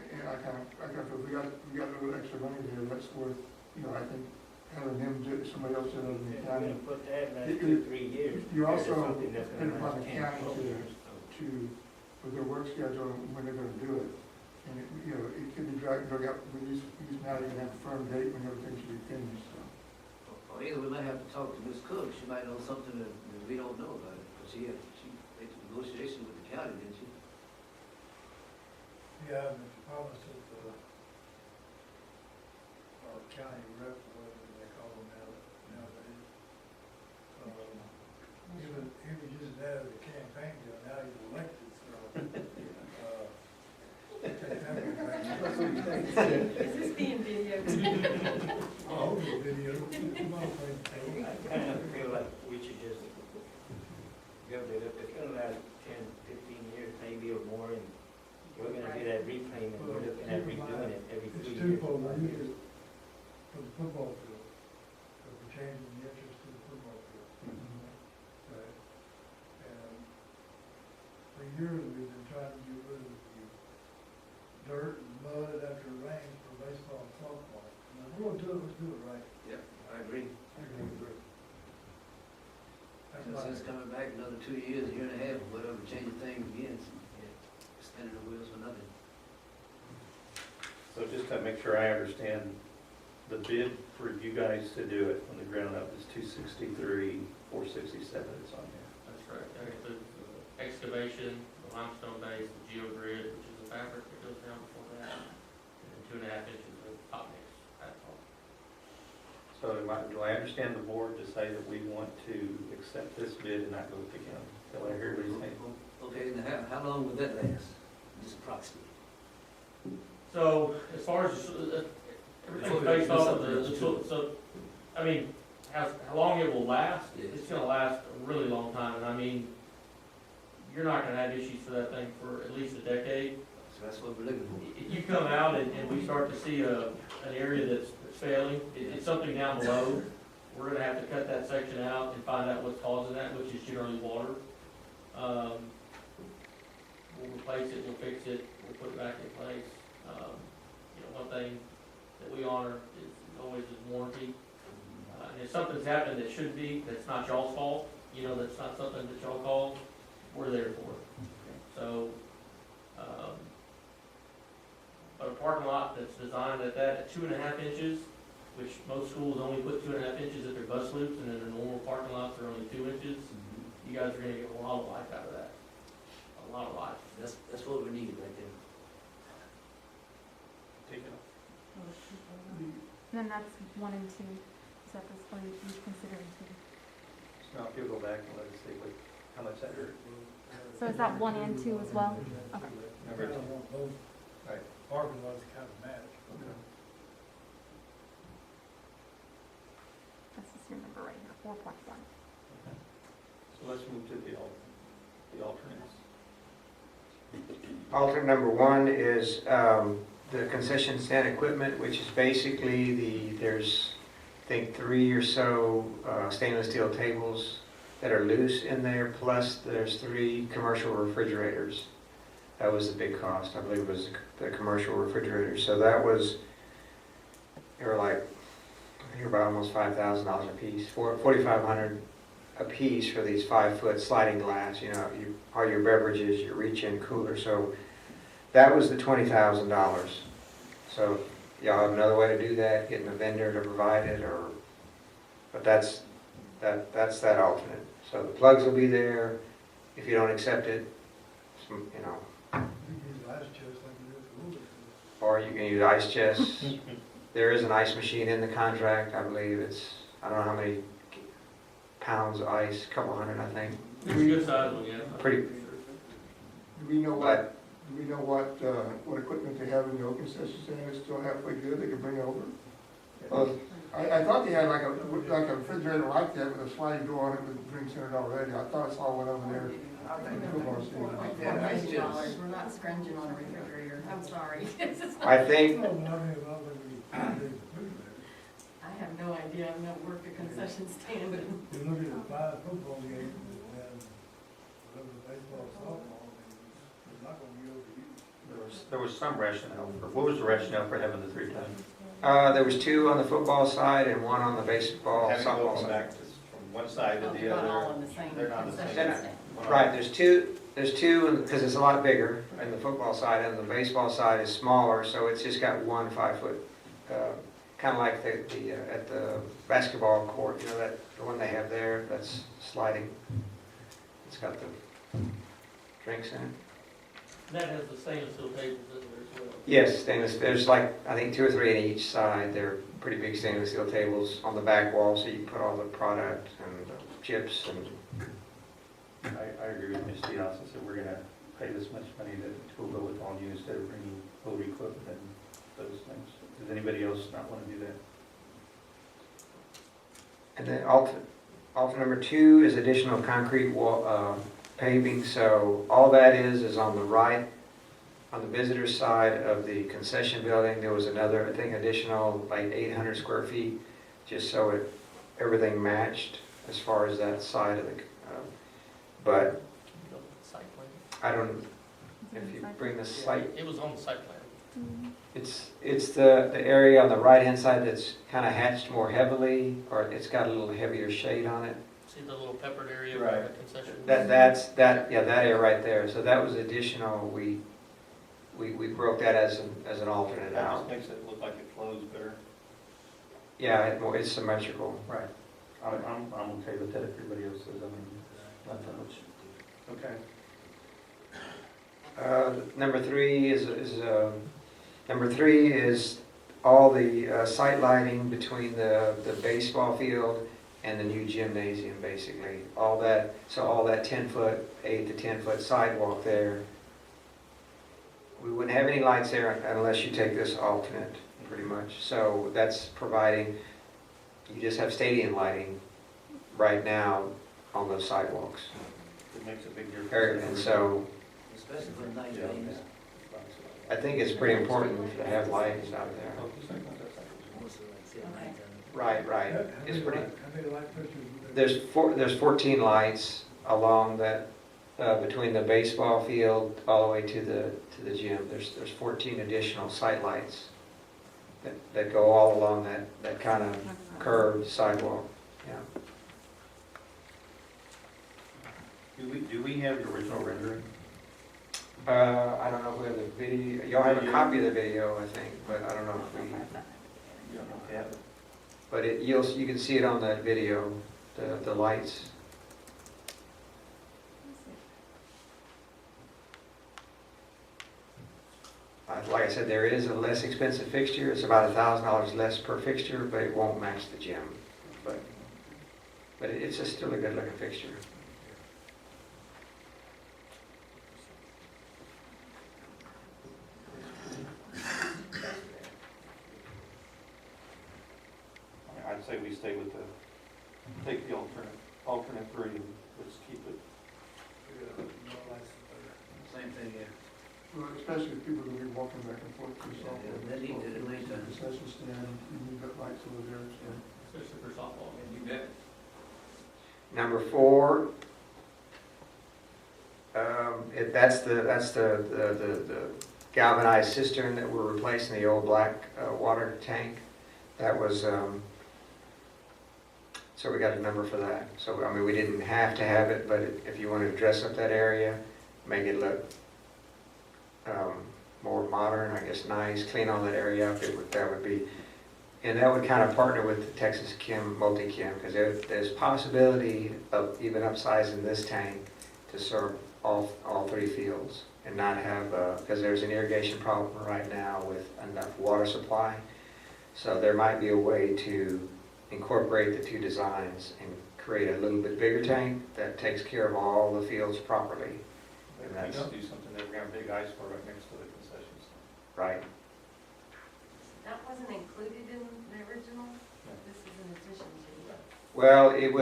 And I kind of feel, we got a little extra money there, that's worth, you know, I think having him do, somebody else in the If county. you're gonna put that in the next 2 or 3 years. You also there's something that's depend gonna upon the last 10, county 12 years. to, with their work schedule, and when they're gonna do it. And, you know, it could be drag out, but he's now gonna have a firm date when everything should be finished, so. Or either we might have to talk to Ms. Cook, she might know something that we don't know about it, because she made some negotiations with the county, didn't she? Yeah, Mr. Thomas is our county rep, or whatever they call him nowadays. He was using that as a campaign deal, now he's elected, so. Is this being videotaped? Oh, the video. Come on, please. I kind of feel like we should just build it up, it's gonna last 10, 15 years, maybe or more, and we're gonna do that reclaim, and we're looking at redoing it every 3 It's years. twofold, we use it for the football field, because we're changing the entrance to the football field. Right. And for years, we've been trying to get rid of the dirt and mud after it rains for baseball and softball. And if we're gonna do it, let's do it right. Yep, I agree. That's And my, since coming back another 2 years, a year and a half, whatever, changing things again, spinning the wheels for nothing. just gotta make sure I understand, the bid for you guys to do it from the ground up is $263,467, it's on there. That's correct. That includes the excavation, the limestone base, the geogrid, which is the fabric that goes down before that, and then 2.5 inches of top mix asphalt. So do I understand the board to say that we want to accept this bid and not go with the county? Do I hear what you're saying? Okay, now how long would that last? Just approximately. So as far as, everything's based off of so, I mean, how long it will last, it's gonna last a really long time, and I mean, you're not gonna have issues for that thing for at least a decade. So that's what we're looking for. If you come out and we start to see an area that's failing, it's something down below, we're gonna have to cut that section out and find out what's causing that, which is generally water. We'll replace it, we'll fix it, we'll put it back in place. One thing that we honor is always is warranty. And if something's happened that should be, that's not y'all's fault, that's not something that y'all called, we're there for it. So, but a parking lot that's designed at 2.5 inches, which most schools only put 2.5 inches at their bus loops, and then their normal parking lots are only 2 inches, you guys are gonna get a lot of life out of that. A lot of life. That's what we need right there. Take it off. And then that's 1 and 2, is that this one you consider 2? So now if you'll go back and let us see how much that hurt. So is that 1 and 2 as well? Okay. Number I two. want both Right. parking lots to kind of match. This is your number right here, 4.1. So let's move to the alternates. Alternate number 1 is the concession stand equipment, which is basically there's, I think, 3 or so stainless steel tables that are loose in there, plus there's 3 commercial refrigerators. That was the big cost, I believe it was the commercial refrigerators. So that was, they were like, I think about almost $5,000 a piece, $4,500 a piece for these 5-foot sliding glass, all your beverages, your reach-in cooler. So that was the $20,000. So y'all have another way to do that, getting a vendor to provide it, but that's that alternate. So the plugs will be there. If you don't accept it, You can use ice chest like you did for Uber. or you can use ice chests. There is an ice machine in the contract, I believe I don't know how many pounds of ice, a couple hundred, I think. It's a good size one, yeah. Pretty, Do we know but what equipment they have in the open concession stand that's still halfway good, they can bring over? I thought they had like a refrigerator like that with a sliding door on it with drinks in it already. I thought I saw one over there. Football stadium. We're not scrounging on a refrigerator, I'm sorry. I think, Well, I mean, about when we did the food there, I have no idea, I've never worked a concession stand. you look at the 5 football games and whatever the baseball, softball, it's not gonna be overused. There was some rationale what was the rationale for having the 3 times? there was 2 on the football side and 1 on the baseball, Having to softball go side. back from one side to Well, the they're not all other. in the same They're not the same. concession stand. Right, there's two, because it's a lot bigger in the football side, and the baseball side is smaller, so it's just got 1 5-foot, kind of like the at the basketball court, the one they have there, that's sliding. It's got the drinks in it. That has the stainless steel tables in there as well. Yes, stainless, there's like, I think 2 or 3 on each side. They're pretty big stainless steel tables on the back wall, so you can put all the product and chips and. I agree with Ms. Diaz, I said we're gonna pay this much money that we'll go with all new instead of bringing old equipment and those things. Does anybody else not wanna do that? And then alternate number 2 is additional concrete wall, paving. So all that is on the right, on the visitor side of the concession building. There was another, I think, additional like 800 square feet, just so everything matched as far as that side of the, but Site plan. I don't, if you bring the site, It was on the site plan. it's the area on the right-hand side that's kind of hatched more heavily, or it's got a little heavier shade on it. See the little peppered area by Right. the concession? That area right there. So that was additional. We broke that as an alternate That out. just makes it look like it flows better. Yeah, it's symmetrical. Right. I'm okay with that if everybody else says, I mean, not that much. Okay. Number three is all the site lighting between the baseball field and the new gymnasium, basically. All that 10-foot, 8 to 10-foot sidewalk there. We wouldn't have any lights there unless you take this alternate, pretty much. So that's providing, you just have stadium lighting right now on those sidewalks. It makes a big difference. And so Especially for night Yeah. games. I think it's pretty important to have lights out there. Right, How it's many pretty, light fixtures would there be? there's 14 lights along that, between the baseball field all the way to the gym. There's 14 additional site lights that go all along that kind of curved sidewalk, yeah. Do we have the original rendering? I don't know if we have the video, y'all have a copy of the video, I think, but I don't know if we, You don't know if you have it? but you can see it on that video, the lights. Like I said, there is a less expensive fixture. It's about $1,000 less per fixture, but it won't match the gym. But it's still a good looking fixture. I'd say we stay with take the alternate three, and let's keep it. Same thing, yeah. Well, especially if people are gonna be walking back and forth through softball. Yeah, they need it at night time. Concession stand, you need that lights over there, so. Especially for softball. You bet. Number 4, that's the galvanized cistern that we're replacing, the old black water tank. That was, so we got a number for that. So, I mean, we didn't have to have it, but if you wanted to dress up that area, make it look more modern, I guess, nice, clean all that area up, that would be, and that would kind of partner with the Texas Chem, Multi-Chem, because there's possibility of even upsizing this tank to serve all 3 fields and not have, because there's an irrigation problem right now with enough water supply. So there might be a way to incorporate the 2 designs and create a little bit bigger tank that takes care of all the fields properly. If we don't do something, then we're gonna have a big ice floor right next to the concession stand. Right. That wasn't included in the original? This is an addition to. Well, it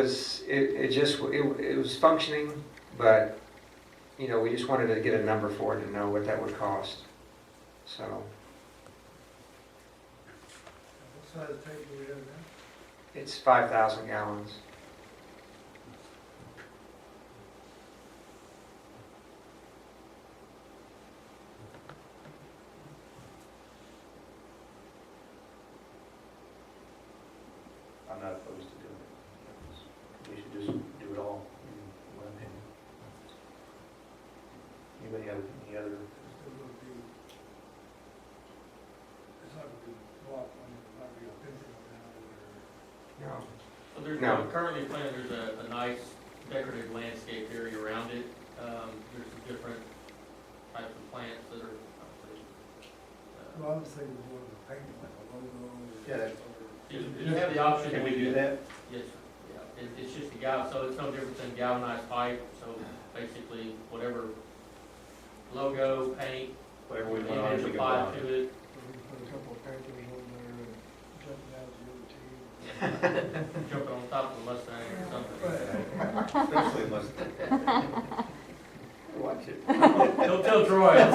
was functioning, but, you know, we just wanted to get a number for it to know what that would cost. So, What size tank do we have now? it's 5,000 gallons. I'm not opposed to doing it. We should just do it all, in my opinion. Anybody have any other? It's still gonna be, it's not gonna be blocked, it's not gonna be a fencing around it No. So there's, No. currently planned, there's a nice decorative landscape area around it. There's some different types of plants that are, or, well, I was thinking more of a painting, like a logo. Yeah. you have the option. Can we do that? Yes, sir. Yeah, it's just a so it's no different than galvanized pipe, so basically whatever logo, paint, Whatever we want on it, image we can put applied on it. to it. Or we put a couple of painters on there and jumping out at the other team. Jumping on top of the Mustang or something. Especially Mustang. Watch it. Don't tell Troy, I'm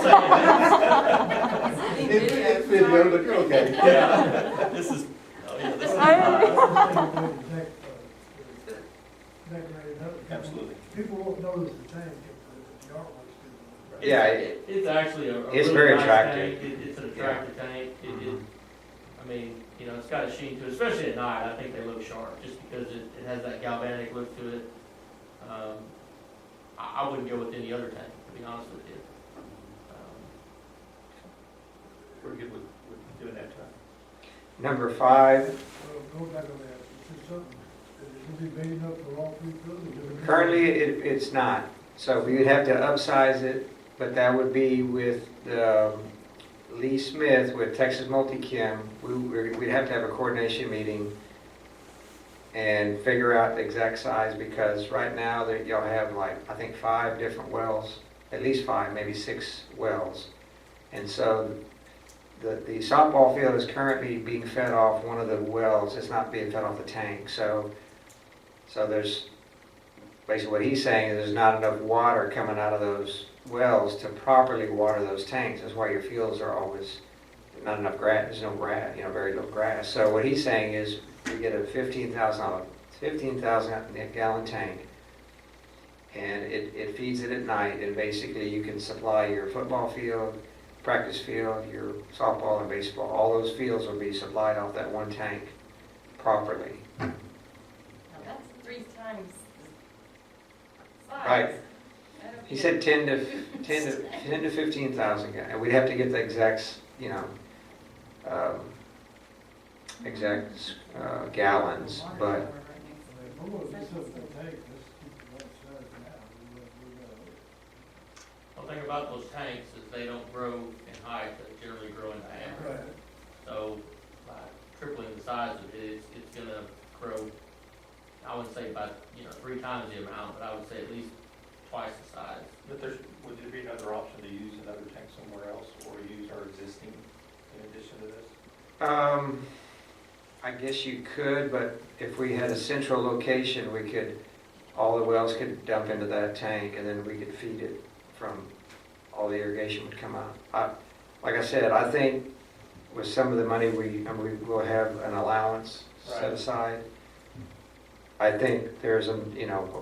saying It's video, but you're okay. Yeah, this is, oh yeah, this is. Absolutely. People won't notice the tank if the artwork's good. Yeah, It's actually a It's really very nice attractive. tank. It's an attractive tank. I mean, you know, it's got a sheen to it, especially at night. I think they look sharp, just because it has that galvanic look to it. I wouldn't go with any other tank, to be honest with you. Number 5, Go back on that, it's something, is it big enough for all three fields? currently it's not. So we would have to upsize it, but that would be with Lee Smith with Texas Multi-Chem. We'd have to have a coordination meeting and figure out the exact size, because right now that y'all have like, I think 5 different wells, at least 5, maybe 6 wells. And so the softball field is currently being fed off one of the wells. It's not being fed off the tank. So there's, basically what he's saying is there's not enough water coming out of those wells to properly water those tanks. That's why your fields are always not enough grass. There's no grass, very little grass. So what he's saying is we get a 15,000 gallon tank, and it feeds it at night, and basically you can supply your football field, practice field, your softball and baseball. All those fields will be supplied off that one tank properly. Now, that's 3 times the size. Right. He said 10 to 15,000, and we'd have to get the exact, gallons, but One thing about those tanks is they don't grow in height, they generally grow in diameter. Right. So by tripling the size of it, it's gonna grow, I wouldn't say about, 3 times the amount, but I would say at least twice the size. But would there be another option to use another tank somewhere else, or use our existing in addition to this? I guess you could, but if we had a central location, all the wells could dump into that tank, and then we could feed it from, all the irrigation would come out. Like I said, I think with some of the money we will have an allowance set aside. I think there's a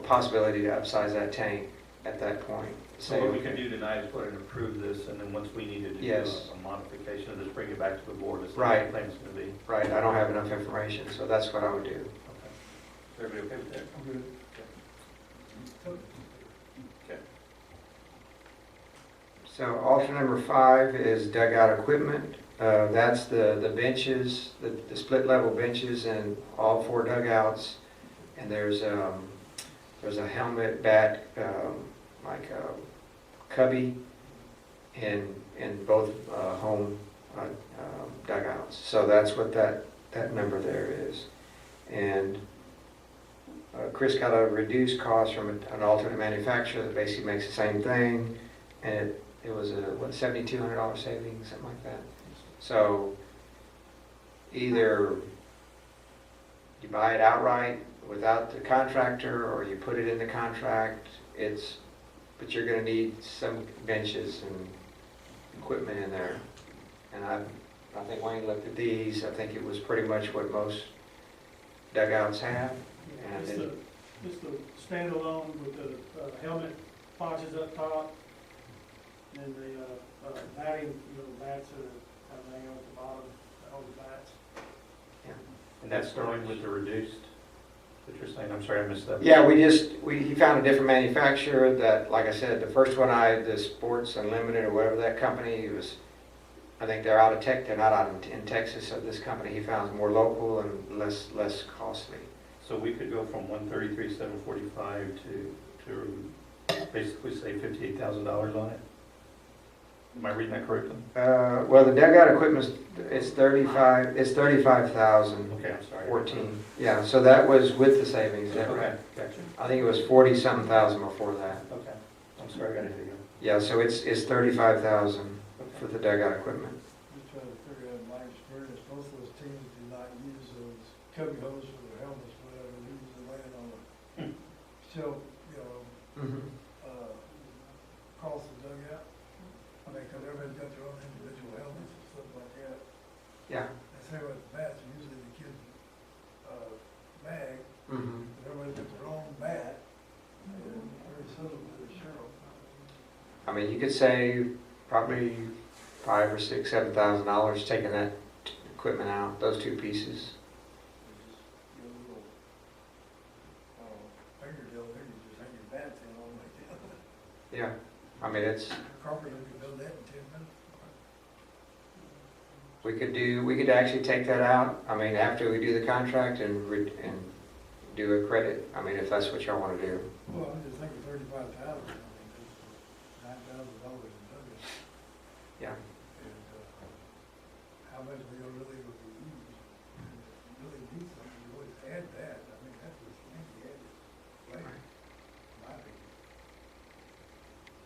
possibility to upsize that tank at that point. So what we can do tonight is go ahead and approve this, and then once we needed to do Yes. a modification, just bring it back to the board as to Right. what the plan's gonna be. Right, I don't have enough information, so that's what I would do. Okay. Is everybody okay with that? I'm good. Okay. So option number 5 is dugout equipment. That's the benches, the split level benches in all 4 dugouts. And there's a helmet, bat, like a cubby in both home dugouts. So that's what that number there is. And Chris got a reduced cost from an alternate manufacturer that basically makes the same thing, and it was a $7,200 savings, something like that. So either you buy it outright without the contractor, or you put it in the contract. But you're going to need some benches and equipment in there. And I think Wayne looked at these. I think it was pretty much what most dugouts have. And Just the standalone with the helmet boxes up top, and the batting, bats that are hanging at the bottom, all the bats. And that's going with the reduced, what you're saying, I'm sorry, I missed that. yeah, he found a different manufacturer that, like I said, the first one the Sports Unlimited or whatever that company was, I think they're out of they're not out in Texas, so this company he found is more local and less costly. So we could go from $133,745 to basically say $58,000 on it? Am I reading that correctly? Well, the dugout equipment it's 35,000. Okay, I'm sorry. 14. Yeah, so that was with the savings, is that right? Okay, gotcha. I think it was 40-something thousand before that. Okay, I'm sorry, I got it again. Yeah, so it's 35,000 for the dugout equipment. Just trying to figure out my experience, most of those teams do not use those cubby holes for their helmets, whatever, they usually land on a shelf, Mm-hmm. across the dugout. I mean, because everybody's got their own individual helmets and stuff like that. Yeah. And same with the bats, usually the kids, bag, Mm-hmm. but everybody's got their own bat, and very seldom do they share them. I mean, you could say probably $5,000 or $6,000, $7,000 taking that equipment out, those 2 pieces. Get a little, finger deal there, you just hang your bats in on like that. Yeah, I mean, it's, Carpenter could build that in 10 minutes. We could actually take that out, I mean, after we do the contract and do a credit, I mean, if that's what y'all wanna do. Well, I'm just thinking 35,000, I mean, that's $9,000 in budget. Yeah. And, how much we gonna really use, really need something, you always add that, I mean, that's what's maybe added later, in my opinion.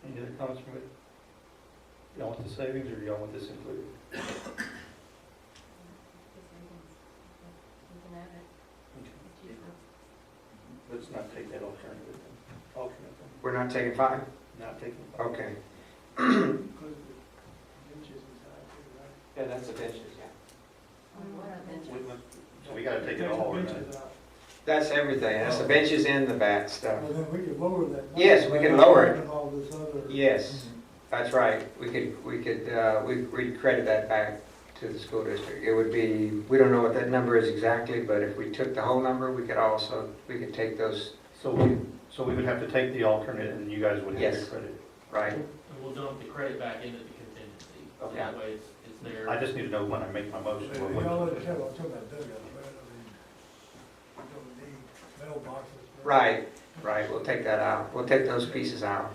Any other comments from it? Y'all want the savings or y'all want this included? We can add it. It's cheaper. Let's not take that alternative then. Alternate then. We're not taking 5? Not taking. Okay. Include the benches inside too, right? Yeah, that's the benches, yeah. What are benches? So we gotta take it all or not? Benches out. That's everything, that's the benches and the bat stuff. Well, then we could lower that. Yes, we can lower it. And all this other. Yes, that's right. we'd credit that back to the school district. It would be, we don't know what that number is exactly, but if we took the whole number, we could take those, So we would have to take the alternate and you guys would have to Yes. credit. right? And we'll dump the credit back into the contingency. So Okay. that way it's there. I just need to know when I make my motion. Yeah, what- y'all let it tell, I'm talking about dugouts, right? I mean, we don't need metal boxes. Right, we'll take that out. We'll take those pieces out.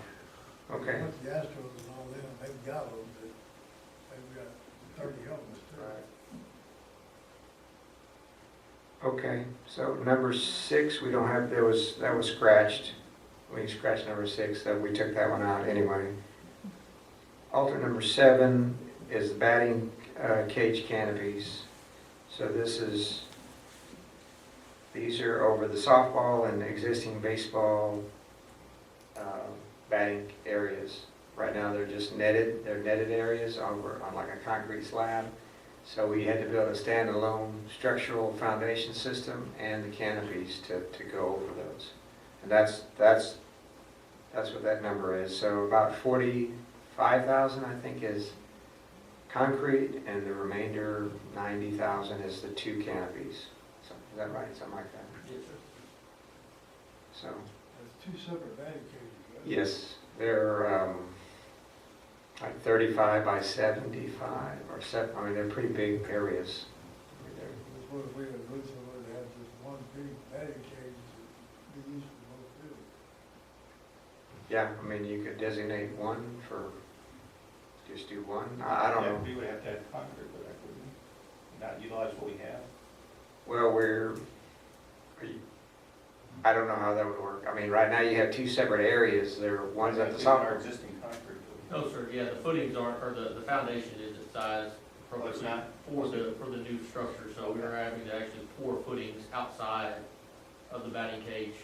Okay. Once the Astros and all them, they've got them, but they've got 30 helmets too. Okay, so number 6, we don't have, that was scratched. We scratched number 6, so we took that one out anyway. Alternate number 7 is the batting cage canopies. So these are over the softball and existing baseball batting areas. Right now, they're just netted, they're netted areas over on like a concrete slab. So we had to build a standalone structural foundation system and the canopies to go over those. And that's what that number is. So about 45,000, I think, is concrete, and the remainder, 90,000, is the 2 canopies. So, is that right? Something like that? Yes, sir. So, There's 2 separate batting cages, right? yes, they're like 35 by 75 or 7. I mean, they're pretty big areas. I mean, That's what if we had put somewhere to have just one big batting cage that be used for both fields. yeah, I mean, you could designate one for, just do one. I don't know. We would have to have concrete for that, wouldn't we? Not utilize what we have. Well, I don't know how that would work. I mean, right now you have 2 separate areas. There are ones at the Our top. existing concrete. No, sir, yeah, the footings aren't, or the foundation isn't sized Oh, it's appropriately not? for the new structure, so we're having to actually pour footings outside of the batting cage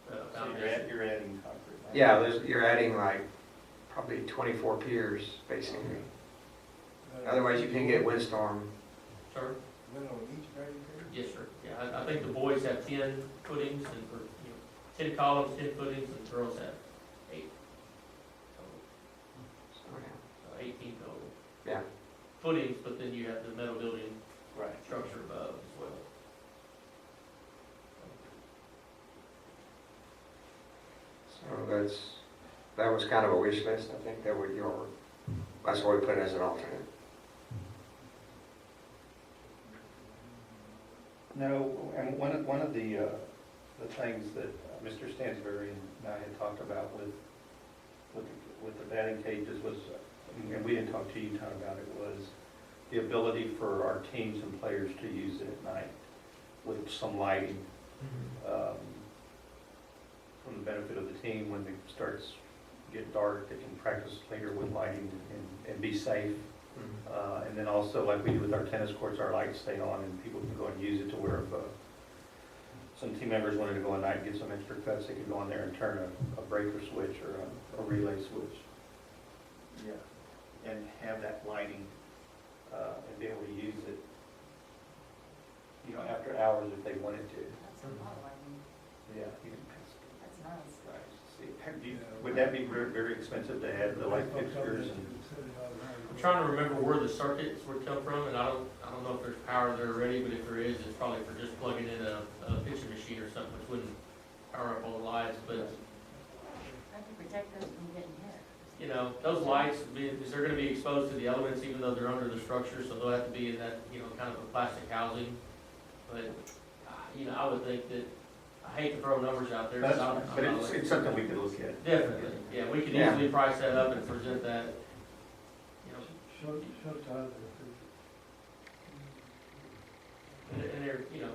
So foundation. you're adding concrete. Yeah, you're adding like probably 24 piers, basically. Otherwise, you can get windstorm. Sir? Then on each batting cage? Yes, sir. Yeah, I think the boys have 10 footings, and for, 10 columns, 10 footings, and the girls have 8. So, yeah. 18 total. Yeah. Footings, but then you have the metal building Right. structure above as well. So that was kind of a wish list. I think that's why we put it as an alternate. No, and one of the things that Mr. Stansberry and I had talked about with the batting cages was, and we didn't talk to you, Tom, about it, was the ability for our teams and players to use it at night with some lighting. From the benefit of the team, when it starts to get dark, they can practice later with lighting and be safe. And then also, like we do with our tennis courts, our lights stay on and people can go and use it to where if some team members wanted to go at night and get some extra cuts, they could go in there and turn a breaker switch or a relay switch. Yeah. And have that lighting and be able to use it, after hours if they wanted to. That's a lot of lighting. Yeah. You can pass. That's nice. Right. Would that be very, very expensive to add the light fixtures and? I'm trying to remember where the circuits would come from, and I don't know if there's power there already, but if there is, it's probably for just plugging in a pitching machine or something, which wouldn't power up all the lights, but How do you protect those from getting hit? you know, those lights, because they're gonna be exposed to the elements even though they're under the structure, so they'll have to be in that, you know, kind of a plastic housing. But, you know, I would think that, I hate to throw numbers out there. 'Cause That's, I'm but not it's something we could look at. Definitely, yeah, we could Yeah. easily price that up and present that, you know, Show Todd and they're, you know,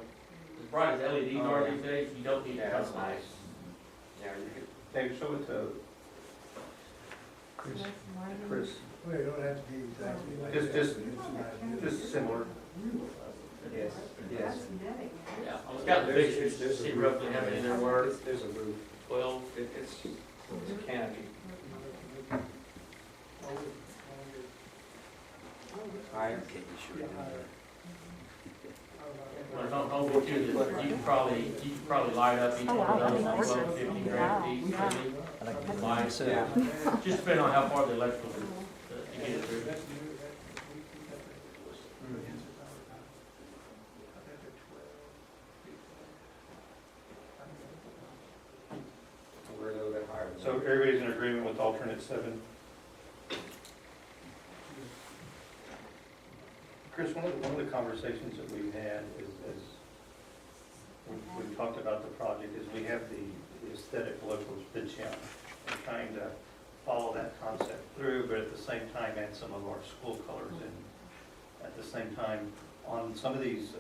as bright as LEDs Oh, are yeah. these days, you don't need to Yeah, that's customize. nice. Yeah, you could, Dave, show it to Chris. Chris, well, you don't have to be exactly like Just- that. just- but it's an idea. just similar. yes, yes. Yeah, I was got the pictures, to see roughly how many there were, There's a roof. 12. It's a canopy. Higher. Well, don't get too, you could probably light up each Oh, one wow, of those, that'd be 12, gorgeous. 15 Wow, grand each, yeah. maybe. Lights, Yeah. just depending on how far the electrical to get it through. We're a little bit higher. So everybody's in agreement with alternate 7? Chris, one of the conversations that we've had is we've talked about the project, is we have the aesthetic look of the gym. We're trying to follow that concept through, but at the same time add some of our school colors in. At the same time, on some of these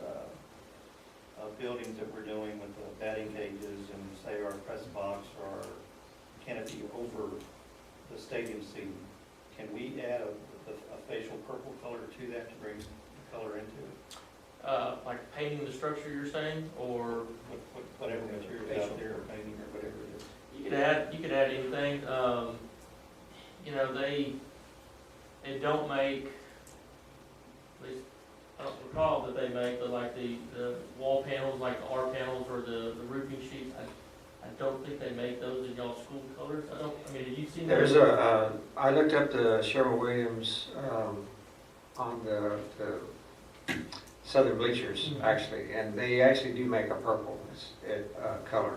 buildings that we're doing with the batting cages and say our press box or our canopy over the stadium seating, can we add a facial purple color to that to bring color into it? Like painting the structure, you're saying, or Whatever material out there, or painting or whatever it is. you could add anything. You know, they don't make, at least I don't recall that they make, but like the wall panels, like the R panels or the roofing sheets, I don't think they make those in y'all's school colors. I mean, have you seen those? There's I looked up the Sherwin-Williams, on the southern bleachers, actually, and they actually do make a purple, color.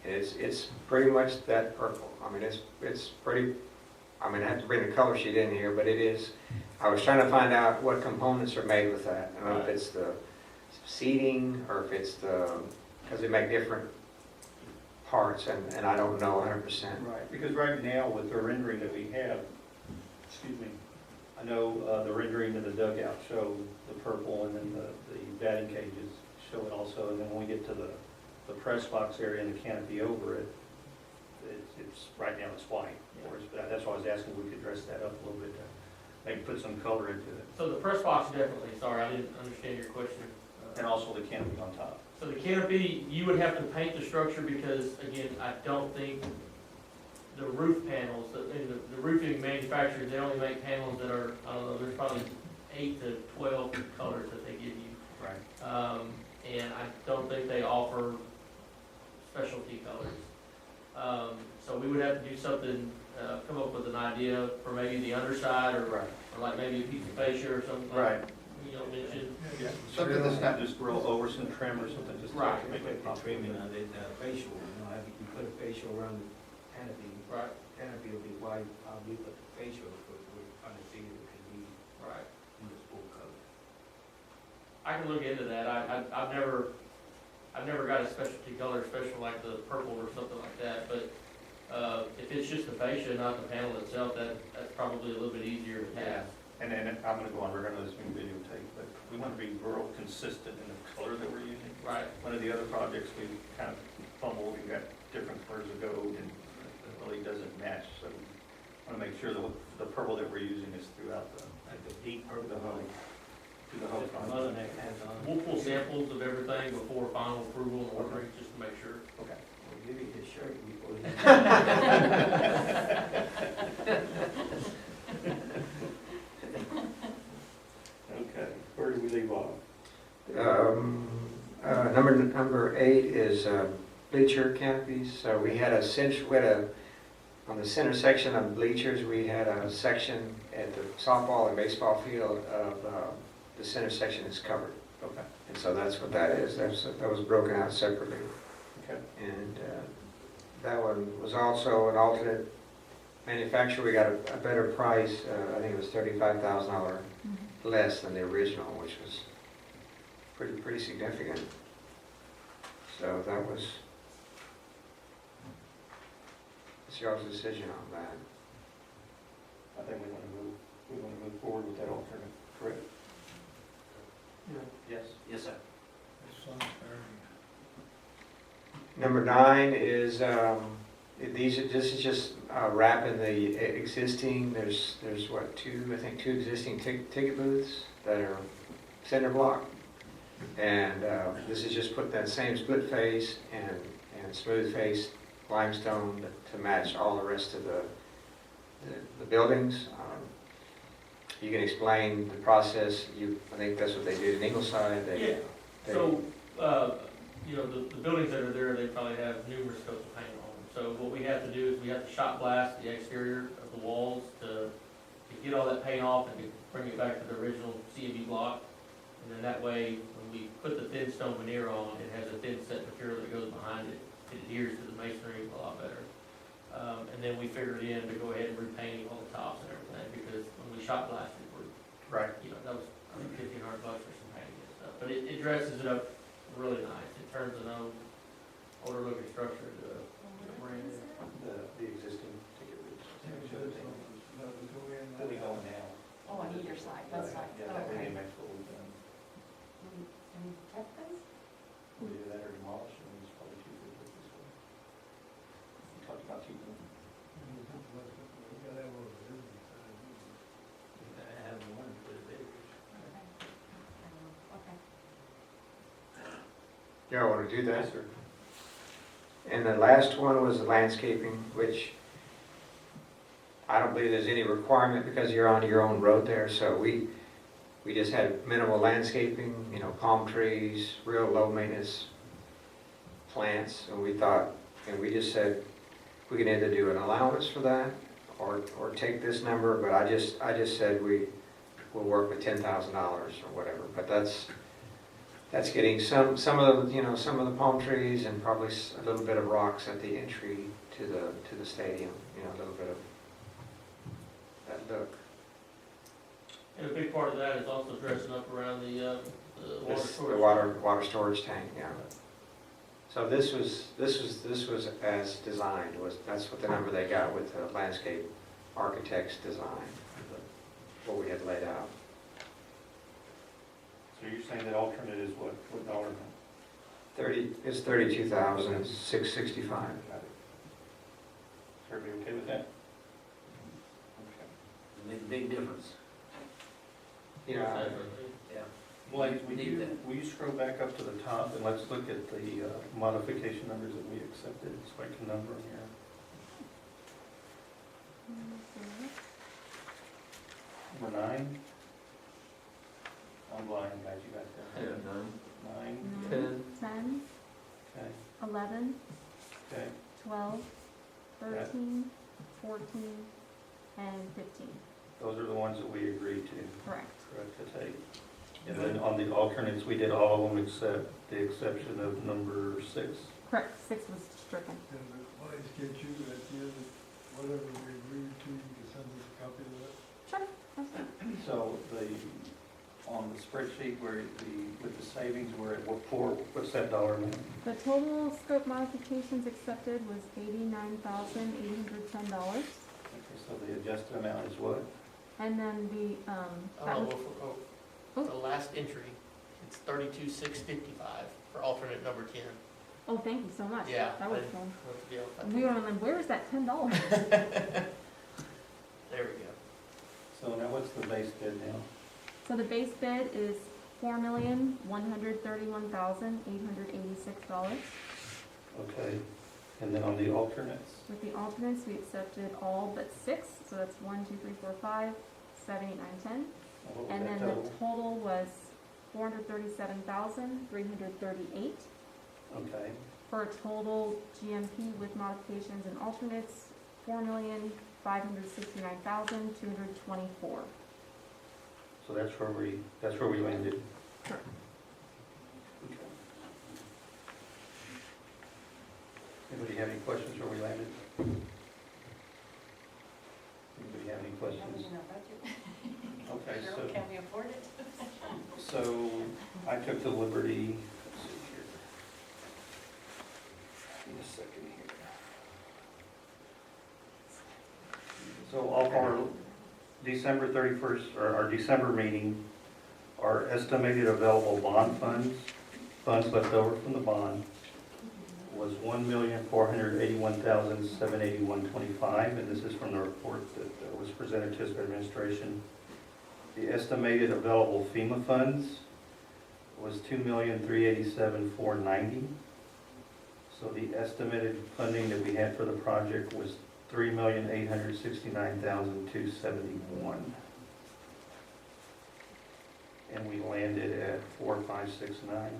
It's pretty much that purple. I mean, it's pretty, I mean, I have to bring the color sheet in here, but it is, I was trying to find out what components are made with that. I don't know if it's the seating, or if it's because they make different parts, and I don't know 100%. Right, because right now with the rendering that we have, excuse me, I know the rendering of the dugout show the purple, and then the batting cages show it also, and then when we get to the press box area and the canopy over it, it's right now it's white, of course, but that's why I was asking if we could dress that up a little bit to maybe put some color into it, So the press box, definitely, sorry, I didn't understand your question. and also the canopy on top. So the canopy, you would have to paint the structure because, again, I don't think the roof panels, the roofing manufacturers, they only make panels that are, I don't know, there's probably 8 to 12 colors that they give you. Right. And I don't think they offer specialty colors. So we would have to do something, come up with an idea for maybe the underside, or Right. like maybe a piece of fascia or something. Right. You know, mentioned. Yeah, something that's not just real over some trim or something, just to Right. make it pop. Trimming on it, facial, you know, if you put a facial around the canopy, Right, canopy will be white, we put the facial, we're trying to see if it can be right. in the school color. I can look into that. I've never got a specialty color, special like the purple or something like that, but, if it's just the fascia, not the panel itself, that's probably a little bit easier to have. And then I'm gonna go on, we're gonna listen to videotape, but we want to be real consistent in the color that we're using. Right. One of the other projects we kind of fumbled, we've got different colors of gold, and it really doesn't match, so we want to make sure that the purple that we're using is throughout Like the deep purple, the whole, through the whole mother project. neck has on. We'll pull samples of everything before final approval and ordering, just to make sure. Okay. Well, give me his shirt before he. Okay, where do we leave off? Number 8 is bleacher canopies. So we had on the center section of bleachers, we had a section at the softball and baseball field of the center section is covered. Okay. And so that's what that is. That was broken out separately. Okay. And that one was also an alternate manufacturer, we got a better price, I think it was $35,000 less than the original, which was pretty significant. So that was, it's y'all's decision on that. I think we want to move forward with that alternate, correct? Yes. Yes, sir. This sounds fair. Number 9 is, this is just wrapping the existing, there's what, two existing ticket booths that are center block. And this is just put that same split face and smooth face limestone to match all the rest of the buildings. You can explain the process. I think that's what they did in Ingleside. Yeah, so, you know, the buildings that are there, they probably have numerous coats of paint on them. So what we have to do is we have to shot blast the exterior of the walls to get all that paint off and to bring it back to the original C&B block. And then that way, when we put the thin stone veneer on, it has a thin set material that goes behind it. It adheres to the masonry a lot better. And then we figured in to go ahead and repaint all the tops and everything, because when we shot blasted, Right. you know, that was, I think, $1,500 for some painting and stuff. But it dresses it up really nice. It turns an older looking structure into a brand new. The existing ticket booths. That That we own now. Oh, on either side, that's fine. Yeah, that Okay. really makes what we've done. And you kept those? We do that or demolish them, it's probably cheaper to do it this way. We talked about keeping them. I have one for the big. Okay. Y'all want to do that? Yes, sir. And the last one was the landscaping, which I don't believe there's any requirement because you're on your own road there. So we just had minimal landscaping, you know, palm trees, real low maintenance plants. And we thought, and we just said, we can either do an allowance for that or take this number, but I just said we'll work with $10,000 or whatever. But that's getting some of the, you know, some of the palm trees and probably a little bit of rocks at the entry to the stadium, you know, a little bit of that look. And a big part of that is also dressing up around the water The storage. water storage tank, yeah. So this was as designed, that's what the number they got with the landscape architect's design, what we had laid out. So you're saying that alternate is what dollar amount? It's $32,665. Got it. Is everybody okay with that? Okay. It makes a big difference. Yeah. Yeah. Blake, will Need you that. scroll back up to the top and let's look at the modification numbers that we accepted, so I can number them here. Number 9. I'm blind, guys, you got that? 9, 9, 10, okay, 11, okay. 12, 13, 14, and 15. Those are the ones that we agreed to, Correct. correct, to take. And then on the alternates, we did all of them except the exception of number 6. Correct. 6 was stricken. And the money's get you at the end, whatever we agreed to, you can send us a copy of that. Sure. Absolutely. So on the spreadsheet where with the savings, we're at what's that dollar amount? The total scope modifications accepted was $89,810. Okay, so the adjusted amount is what? And then that was, The last entry, it's 32,655 for alternate number 10. oh, thank you so much. Yeah, That was I- fun. What's the deal with that? We were like, where is that $10? There we go. So now what's the base bid now? So the base bid is $4,131,886. Okay, and then on the alternates? With the alternates, we accepted all but 6, so that's 1, 2, 3, 4, 5, 7, 8, 9, 10. What was And that then the total? total was $437,338 Okay, for a total GMP with modifications and alternates, $4,569,224. so that's where we landed. Correct. Okay. Anybody have any questions where we landed? afford it. So I took the liberty, let's see here. In a second here. So off our December 31st, or our December meeting, our estimated available bond funds left over from the bond was $1,481,781.25, and this is from the report that was presented to us by administration. The estimated available FEMA funds was $2,387,490. So the estimated funding that we had for the project was $3,869,271. And we landed at 4,569.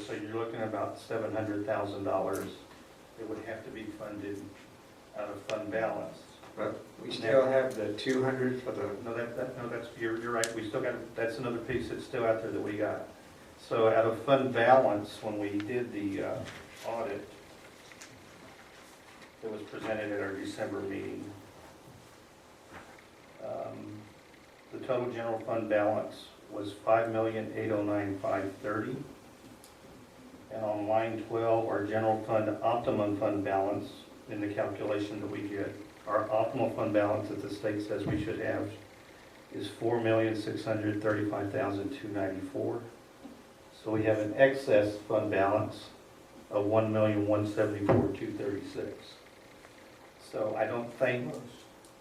So you're looking at about $700,000 that would have to be funded out of fund balance. But we still have the 200 for the, No, you're right, we still got, that's another piece that's still out there that we got. So out of fund balance, when we did the audit that was presented at our December meeting, the total general fund balance was $5,809,530. And on line 12, our general fund optimum fund balance, in the calculation that we get, our optimal fund balance that the state says we should have is $4,635,294. So we have an excess fund balance of $1,174,236. So I don't think,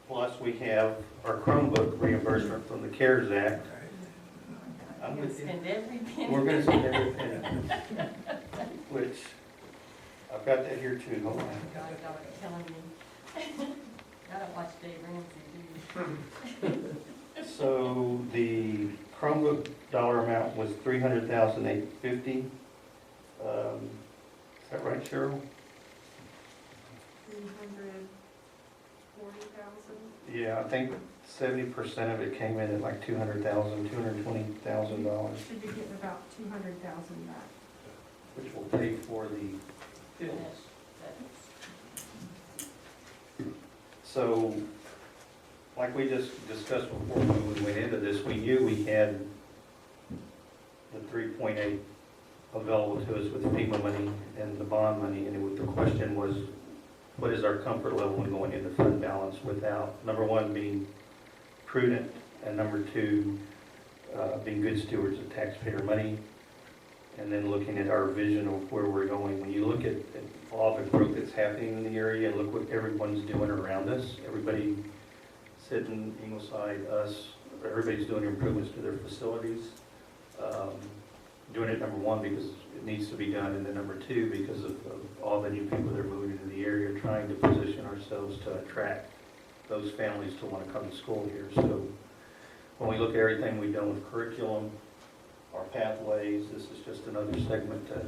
plus we have our Chromebook reimbursement from the CARES Act. I'm We'll with you. spend every penny. We're gonna spend every penny. Which, I've got that here too, hold on. God, y'all are killing me. I don't watch Dave Ramsey, do you? So the Chromebook dollar amount was $300,850. Is that right, Cheryl? 340,000. Yeah, I think 70% of it came in at like $200,000, $220,000, Should be getting about 200,000 back. which will pay for the bills. So, like we just discussed before when we went into this, we knew we had the 3.8 available to us with FEMA money and the bond money, and the question was, what is our comfort level in going into fund balance without, number one, being prudent, and number two, being good stewards of taxpayer money, and then looking at our vision of where we're going. When you look at all the growth that's happening in the area, and look what everyone's doing around us, everybody sitting, Ingleside, us, everybody's doing improvements to their facilities. Doing it, number one, because it needs to be done, and then number two, because of all the new people that are moving into the area, trying to position ourselves to attract those families to want to come to school here. So when we look at everything we've done with curriculum, our pathways, this is just another segment to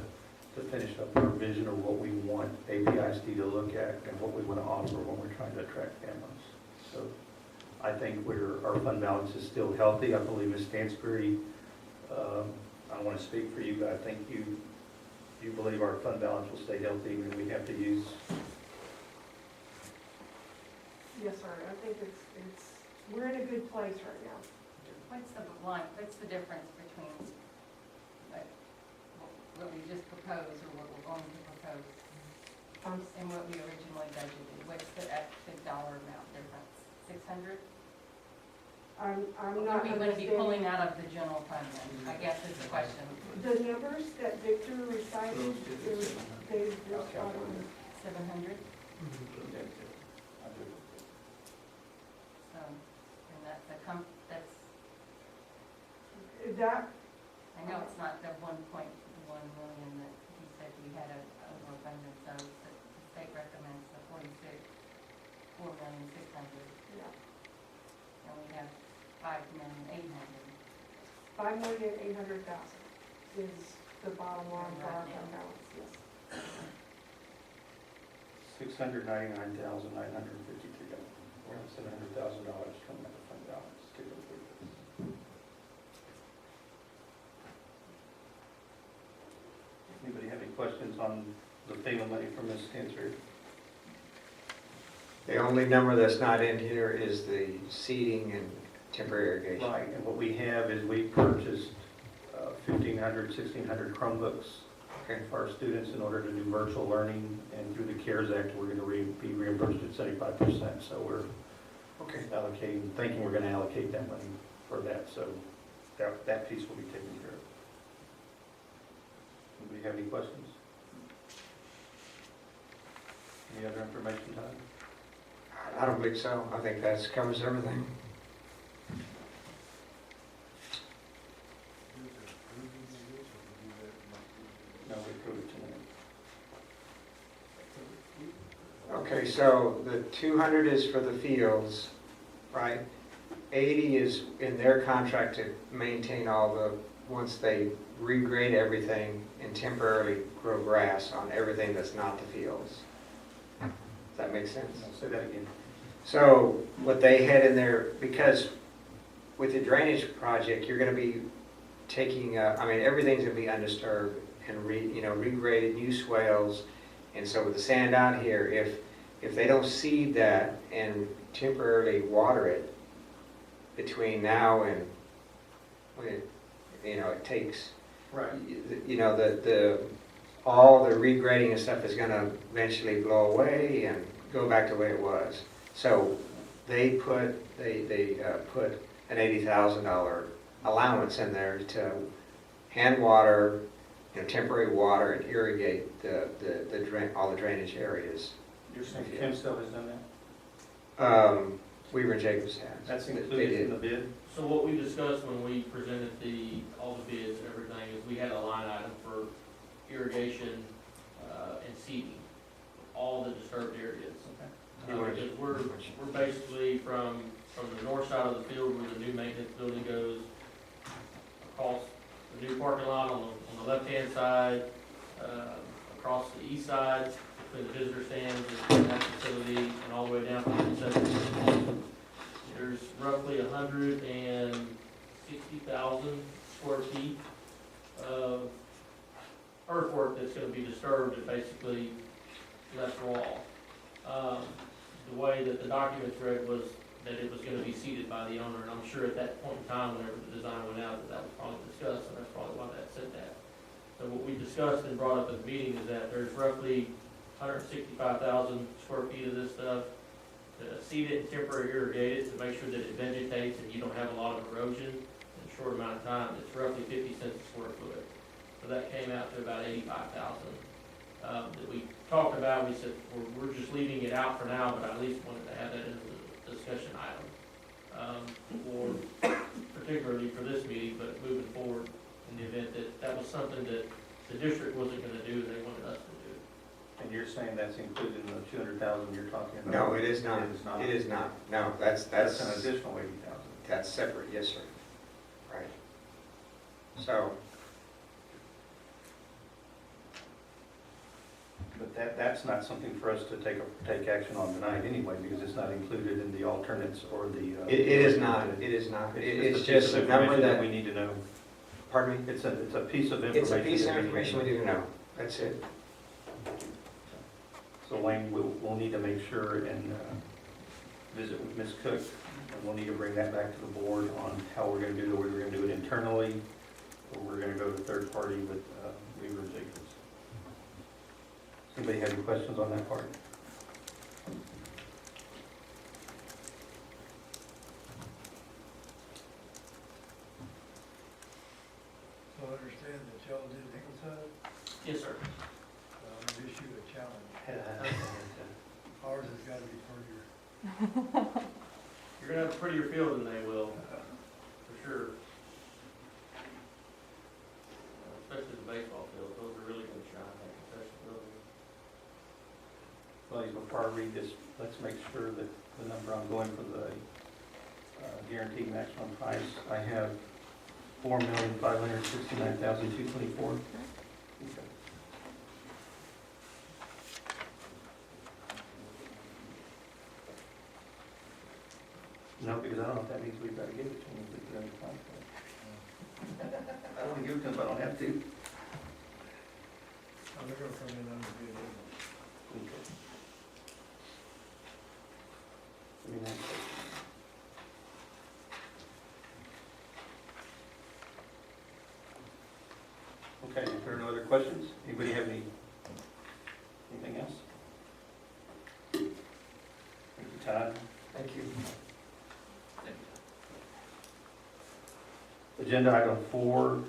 finish up our vision of what we want APISD to look at and what we want to offer when we're trying to attract families. So I think our fund balance is still healthy. I believe Ms. Stansbury, I don't want to speak for you, but I think you believe our fund balance will stay healthy, and we have to use. Yes, sir, I think we're in a good place right now. What's the difference between like, what we just proposed or what we're going to propose and what we originally budgeted? What's the dollar amount difference? 600? I'm Or not are we going to be understanding. pulling out of the general fund then? I guess is the question. The numbers that Victor recited, they were spot on. 700? So, and that's That, I know it's not the 1.1 million that he said we had an overabundance of, but the state recommends the 4,600,000. yeah, And we have 5,800,000. 5,800,000 is the bottom line for our fund balance, yes. $699,953. We're at $700,000 coming out of fund balance to complete this. Anybody have any questions on the FEMA money from Ms. Stansbury? only number that's not in here is the seeding and temporary irrigation. Right, and what we have is we purchased 1,500, 1,600 Chromebooks for our students in order to do virtual learning, and through the CARES Act, we're gonna be reimbursed at 75%, so we're Okay. thinking we're gonna allocate that money for that, so that piece will be taken care of. Anybody have any questions? Any other information, Todd? I don't believe so. I think that covers everything. No, we approved it tonight. Okay, so the 200 is for the fields, right? 80 is in their contract to maintain all the, once they regrade everything and temporarily grow grass on everything that's not the fields. Does that make sense? I'll say that again. So what they had in there, because with the drainage project, you're gonna be taking, I mean, everything's gonna be undisturbed and regraded, new swales. And so with the sand out here, if they don't seed that and temporarily water it between now and when it takes, Right. all the regrading and stuff is gonna eventually blow away and go back to the way it was. So they put an $80,000 allowance in there to hand water, temporary water and irrigate all the drainage areas. You're saying Kim still has done that? Weaver and Jacobs has. That's They included did. in the bid? So what we discussed when we presented all the bids and everything is we had a line item for irrigation, and seeding, all the disturbed areas. Because we're basically from the north side of the field where the new maintenance building goes, across the new parking lot on the left-hand side, across the east side, between the visitor stands and that facility, and all the way down to the reception. There's roughly 160,000 square feet of earthwork that's gonna be disturbed and basically left raw. The way that the documents read was that it was gonna be seeded by the owner, and I'm sure at that point in time, whenever the design went out, that was probably discussed, and that's probably why that said that. So what we discussed and brought up at the meeting is that there's roughly 165,000 square feet of this stuff, to seed it and temporarily irrigate it to make sure that it vegetates and you don't have a lot of erosion in a short amount of time. It's roughly 50 cents a square foot. So that came out to about 85,000. That we talked about, we said, we're just leaving it out for now, but I at least wanted to have that as a discussion item. Particularly for this meeting, but moving forward in the event that was something that the district wasn't gonna do, they wanted us to do. And you're saying that's included in the 200,000 you're talking about? No, it is not. It is not? It is not. No, that's That's an additional 80,000. That's separate, yes, sir. Right. So, But that's not something for us to take action on tonight anyway, because it's not included in the alternates or the. it is not, it is not. It's just a number information that, we need to know. pardon me? It's a piece of information. It's a piece of that we information we need to know. That's it. So Wayne, we'll need to make sure and visit with Ms. Cook, and we'll need to bring that back to the board on how we're gonna do it, whether we're gonna do it internally, or we're gonna go to third party with Weaver and Jacobs. Anybody have any questions on that part? So I understand that y'all did Hillside, Yes, sir. I'm gonna issue a challenge. Ours has gotta be prettier. You're gonna have a prettier field than they will, for sure. Especially the baseball fields, those are really gonna shine, that concession building. Well, before I read this, let's make sure that the number I'm going for the guaranteed maximum price, I have $4,569,224. No, because I don't know if that means we've got to give it to them if we put it in the contract. I don't want to give it to them if I don't have to. They're gonna come in under bid. questions? Anybody have anything else? Thank you, Todd. Thank you. Agenda item 4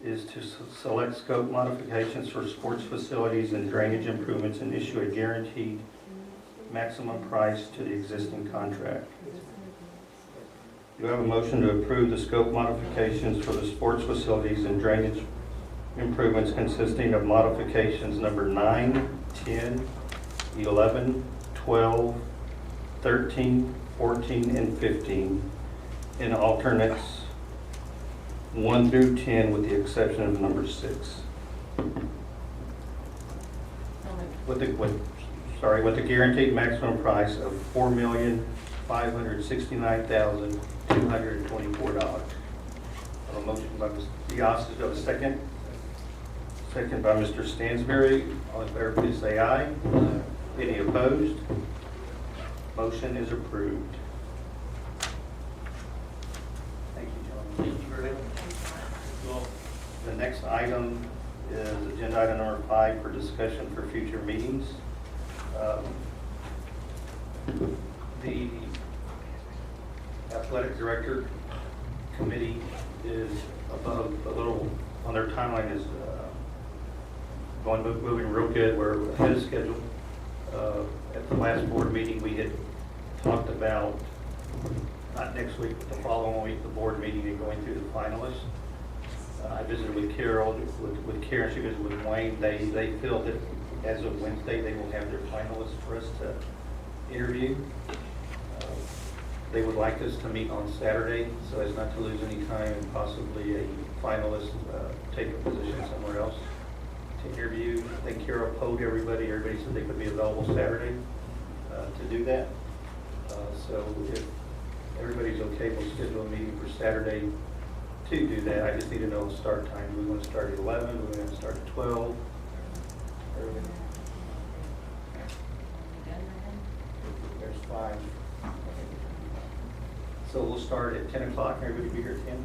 is to select scope modifications for sports facilities and drainage improvements and issue a guaranteed maximum price to the existing contract. Do I have a motion to approve the scope modifications for the sports facilities and drainage improvements consisting of modifications number 9, 10, 11, 12, 13, 14, and 15, and alternates 1 through 10 with the exception of number 6. With the guaranteed maximum price of $4,569,224. A motion by Mr. Diaz, is there a second? Second by Mr. Stansberry. All in favor, please say aye. Any opposed? Motion is approved. Thank you, gentlemen. Thank you very much. Well, The next item is agenda item number 5 for discussion for future meetings. The athletic director committee is above a little, on their timeline is moving real good. We're ahead of schedule. At the last board meeting, we had talked about, not next week, but the following week, the board meeting and going through the finalists. I visited with Carol, with Karen, she visited with Wayne. They feel that as of Wednesday, they will have their finalists for us to interview. They would like us to meet on Saturday, so as not to lose any time and possibly a finalist take a position somewhere else to interview. I think Carol polled everybody said they could be available Saturday to do that. So if everybody's okay, we'll schedule a meeting for Saturday to do that. I just need to know the start time. Do we want to start at 11? Do we want to start at 12? There's 5. So we'll start at 10 o'clock. Everybody be here at 10?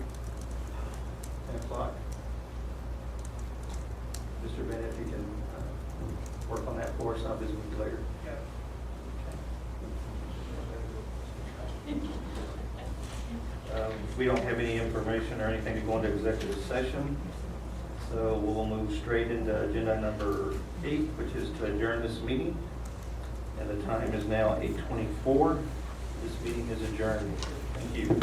10 o'clock. Mr. Bennett, if you can work on that for us, I'll visit with you later. We don't have any information or anything to go into executive session, so we'll move straight into agenda number 8, which is to adjourn this meeting. And the time is now 8:24. This meeting is adjourned. Thank you.